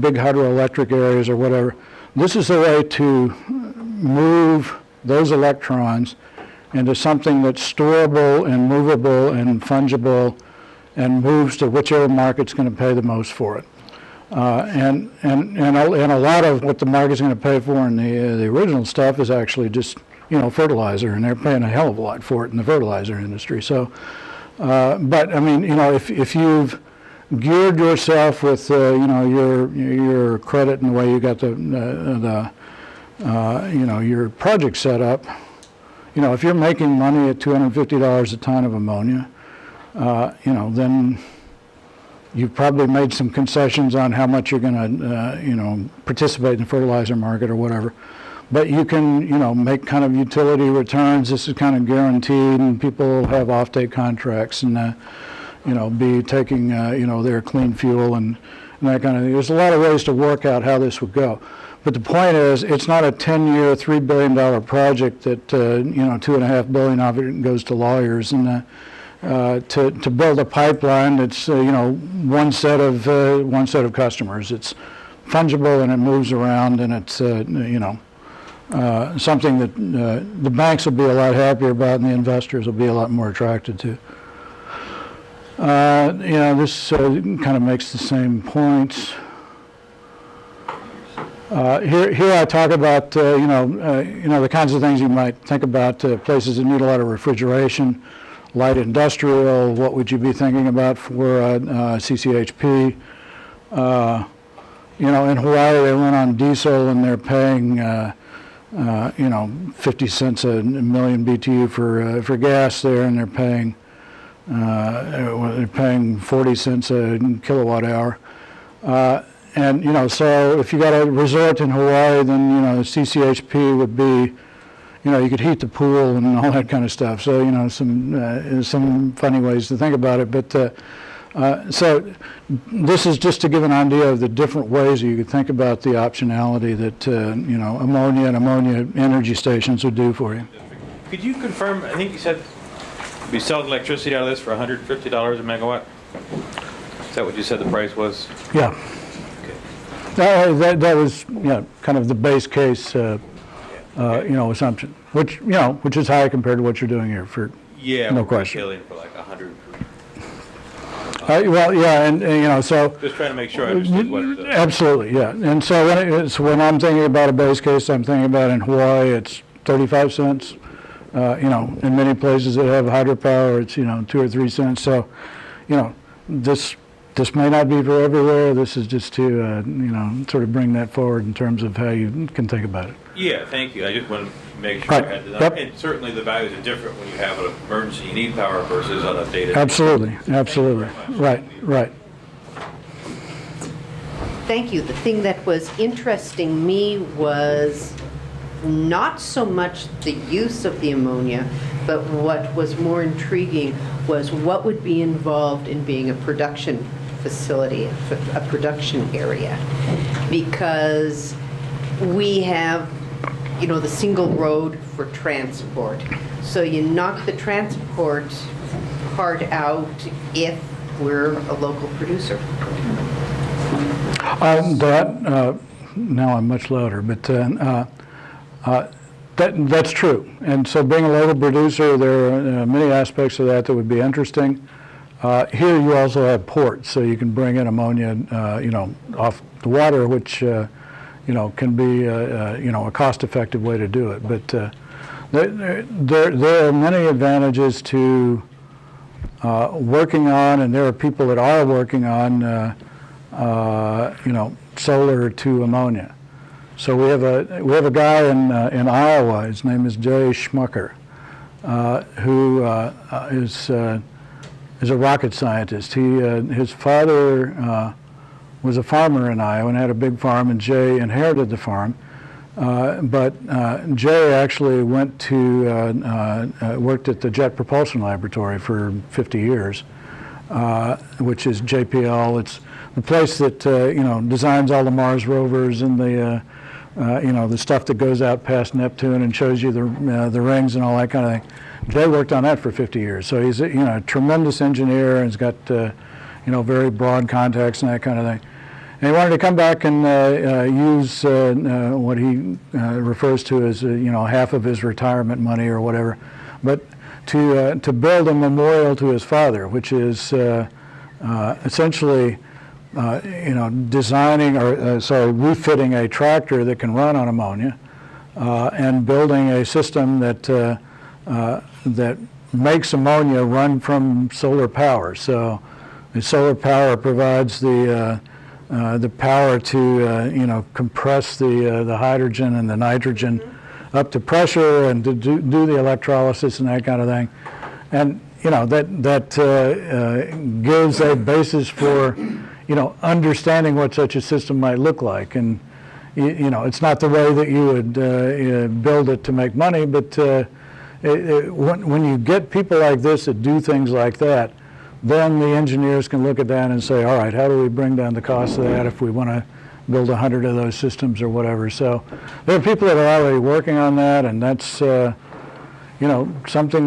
big hydroelectric areas or whatever, this is a way to move those electrons into something that's storable and movable and fungible and moves to whichever market's going to pay the most for it. And a lot of what the market's going to pay for in the original stuff is actually just fertilizer, and they're paying a hell of a lot for it in the fertilizer industry. So, but I mean, if you've geared yourself with your credit and the way you got your project set up, if you're making money at $250 a ton of ammonia, then you've probably made some concessions on how much you're going to participate in the fertilizer market or whatever. But you can make kind of utility returns. This is kind of guaranteed, and people have offtake contracts and be taking their clean fuel and and that kind of thing. There's a lot of ways to work out how this would go. But the point is, it's not a 10-year, $3 billion project that, $2.5 billion of it goes to lawyers. And to build a pipeline, it's, one set of customers. It's fungible and it moves around, and it's, something that the banks will be a lot happier about and the investors will be a lot more attracted to. This kind of makes the same points. Here I talk about, the kinds of things you might think about, places that need a lot of refrigeration, light industrial, what would you be thinking about for CCHP? In Hawaii they run on diesel and they're paying, 50 cents a million BTU for gas there, and they're paying 40 cents a kilowatt hour. So if you got a resort in Hawaii, then, CCHP would be, you could heat the pool and all that kind of stuff. So, some funny ways to think about it. But so this is just to give an idea of the different ways you could think about the optionality that, ammonia and ammonia energy stations would do for you. Could you confirm, I think you said we sell electricity out of this for $150 a megawatt? Is that what you said the price was? Yeah. That was kind of the base case assumption, which is high compared to what you're doing here, for no question. Yeah, for like 100. So just trying to make sure I understood what. Absolutely, yeah. And so when I'm thinking about a base case, I'm thinking about in Hawaii it's 35 cents. In many places that have hydropower, it's 2 or 3 cents. So, this may not be for everywhere. This is just to, sort of bring that forward in terms of how you can think about it. Yeah, thank you. I just wanted to make sure Right. I had the Yep. And certainly the values are different when you have an emergency, you need power versus on a day-to-day. Absolutely. Right. Thank you. The thing that was interesting me was not so much the use of the ammonia, but what was more intriguing was what would be involved in being a production facility, a production area. Because we have, the single road for transport. So you knock the transport part out if we're a local producer. Now I'm much louder, but that's true. And so being a local producer, there are many aspects of that would be interesting. Here you also have ports, so you can bring in ammonia, off the water, which, can be, a cost-effective way to do it. But there are many advantages to working on, and there are people that are working on, solar to ammonia. So we have a guy in Iowa. His name is Jay Schmucker, who is a rocket scientist. His father was a farmer in Iowa and had a big farm, and Jay inherited the farm. But Jay actually went to worked at the Jet Propulsion Laboratory for 50 years, which is JPL. It's the place that designs all the Mars rovers and the the stuff that goes out past Neptune and shows you the rings and all that kind of thing. Jay worked on that for 50 years, so he's a tremendous engineer and has got very broad contacts and that kind of thing. And he wanted to come back and use what he refers to as half of his retirement money or whatever, but to build a memorial to his father, which is essentially designing refitting a tractor that can run on ammonia and building a system that makes ammonia run from solar power. So the solar power provides the power to compress the hydrogen and the nitrogen up to pressure and to do the electrolysis and that kind of thing. And that gives a basis for understanding what such a system might look like. And it's not the way that you would build it to make money, but when you get people like this that do things like that, then the engineers can look at that and say, all right, how do we bring down the cost of that if we want to build 100 of those systems or whatever. So there are people that are already working on that, and that's something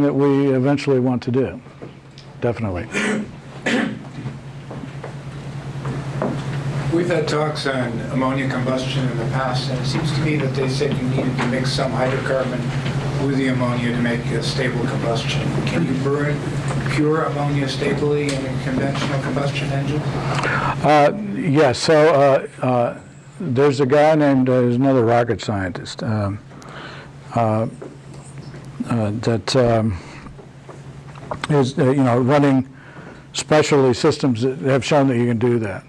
that we eventually want to do. Definitely. We've had talks on ammonia combustion in the past, and it seems to me that they said you needed to mix some hydrocarbon with the ammonia to make a stable combustion. Can you burn pure ammonia stably in a conventional combustion engine? Yes. So there's a guy named, there's another rocket scientist that is running specialty systems that have shown that you can do that.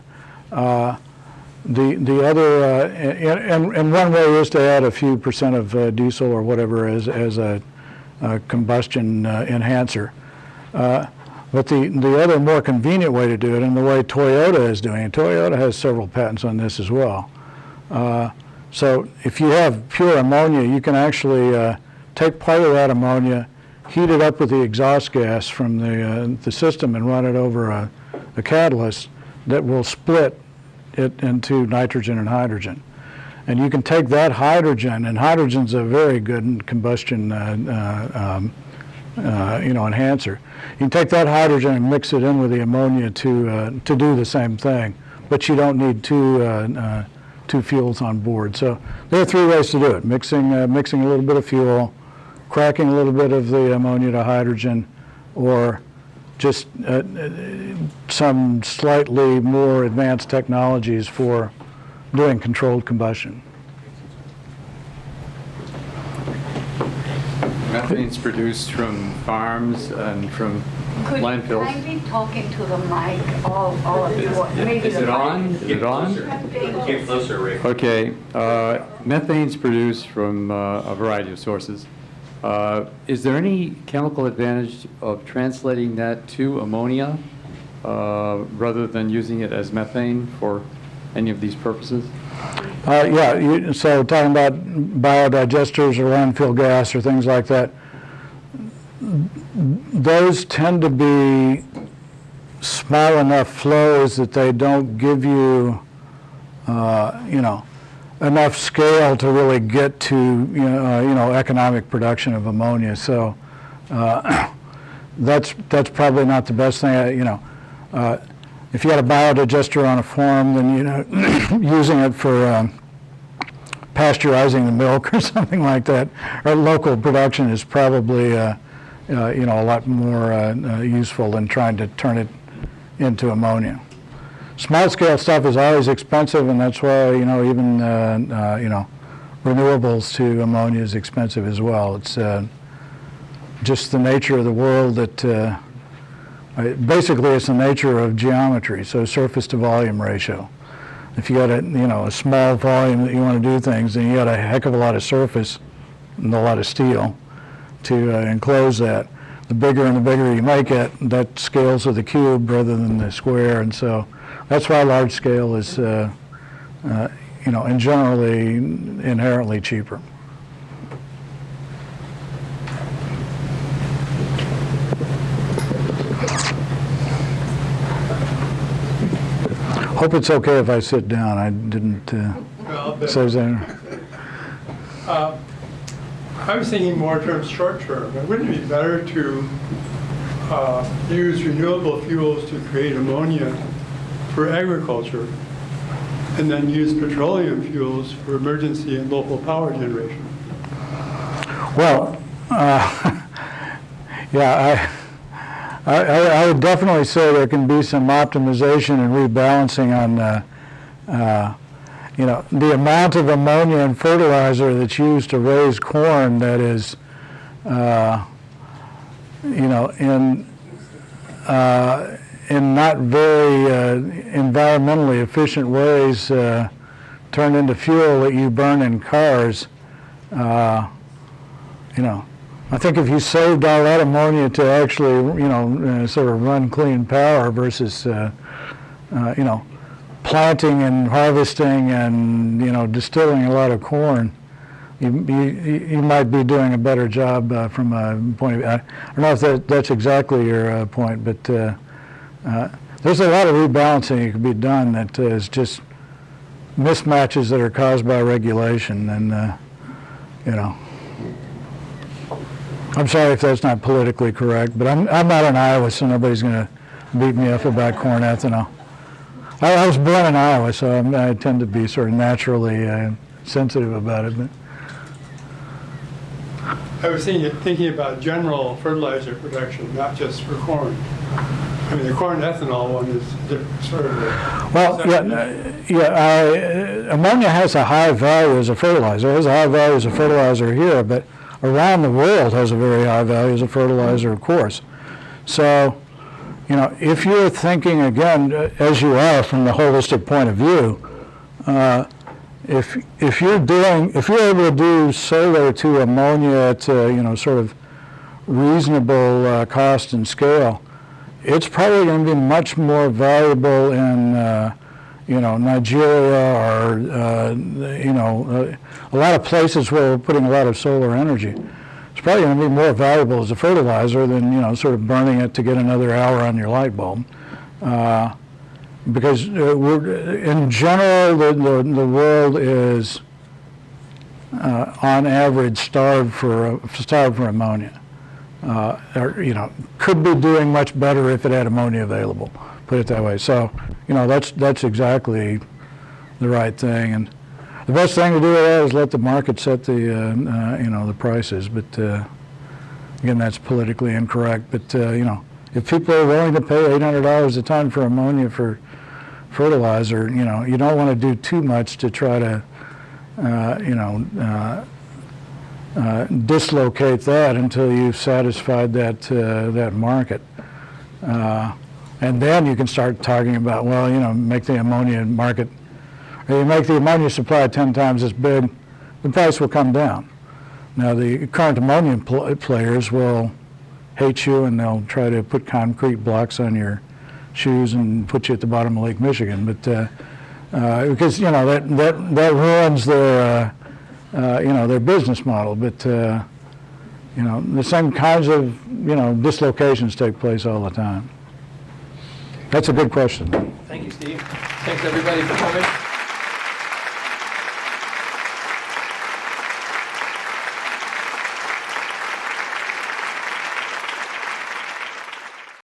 The other, and one way is to add a few percent of diesel or whatever as a combustion enhancer. But the other more convenient way to do it, and the way Toyota is doing it, Toyota has several patents on this as well. So if you have pure ammonia, you can actually take part of that ammonia, heat it up with the exhaust gas from the system and run it over a catalyst that will split it into nitrogen and hydrogen. And you can take that hydrogen, and hydrogen's a very good combustion enhancer. You can take that hydrogen and mix it in with the ammonia to do the same thing, but you don't need two fuels on board. So there are three ways to do it: mixing a little bit of fuel, cracking a little bit of the ammonia to hydrogen, or just some slightly more advanced technologies for doing controlled combustion. Methane's produced from farms and from landfills. Could I be talking to the mic, all of you? Maybe Is it on? Is it on? Get closer, Rick. Okay. Methane's produced from a variety of sources. Is there any chemical advantage of translating that to ammonia rather than using it as methane for any of these purposes? So talking about biodigesters or landfill gas or things like that, those tend to be small enough flows that they don't give you, enough scale to really get to, economic production of ammonia. So that's probably not the best thing. If you got a biodigester on a farm, then using it for pasteurizing the milk or something like that, or local production is probably a lot more useful than trying to turn it into ammonia. Small scale stuff is always expensive, and that's why even renewables to ammonia is expensive as well. It's just the nature of the world that. Basically, it's the nature of geometry, so surface to volume ratio. If you got a small volume that you want to do things, then you got a heck of a lot of surface and a lot of steel to enclose that. The bigger and the bigger you make it, that scales with the cube rather than the square, and so that's why large scale is, and generally inherently cheaper. Hope it's okay if I sit down. I didn't say that. I was thinking more in terms short term. Wouldn't it be better to use renewable fuels to create ammonia for agriculture and then use petroleum fuels for emergency and local power generation? Well, I would definitely say there can be some optimization and rebalancing on, the amount of ammonia and fertilizer that's used to raise corn that is, in not very environmentally efficient ways turned into fuel that you burn in cars. I think if you saved all that ammonia to actually, sort of run clean power versus, planting and harvesting and, distilling a lot of corn, you might be doing a better job from a point of view. I don't know if that's exactly your point, but there's a lot of rebalancing that can be done that is just mismatches that are caused by regulation, and you know, I'm sorry if that's not politically correct, but I'm not in Iowa, so nobody's going to beat me up about corn ethanol. I was born in Iowa, so I tend to be sort of naturally sensitive about it. But I was thinking about general fertilizer production, not just for corn. I mean, the corn ethanol one is sort of ammonia has a high value as a fertilizer. It has a high value as a fertilizer here, but around the world has a very high value as a fertilizer, of course. So, you know, if you're thinking, again, as you are from the holistic point of view, if you're able to do solar to ammonia at you know, sort of reasonable cost and scale, it's probably going to be much more valuable in you know, Nigeria or you know, a lot of places where we're putting a lot of solar energy. It's probably going to be more valuable as a fertilizer than, you know, sort of burning it to get another hour on your light bulb. Because in general, the world is on average starved for ammonia. Or, you know, could be doing much better if it had ammonia available, put it that way. So, you know, that's exactly the right thing. And the best thing to do with that is let the market set the, you know, the prices. But again, that's politically incorrect. But, you know, if people are willing to pay $800 a ton for ammonia for fertilizer, you know, you don't want to do too much to try to, you know, dislocate that until you've satisfied that that market, and then you can start talking about, well, you know, make the ammonia market, or you make the ammonia supply 10 times as big, the price will come down. Now the current ammonia players will hate you, and they'll try to put concrete blocks on your shoes and put you at the bottom of Lake Michigan, but because, you know, that ruins their you know, their business model. But you know, the same kinds of, you know, dislocations take place all the time. That's a good question. Thank you, Steve. Thanks everybody for coming.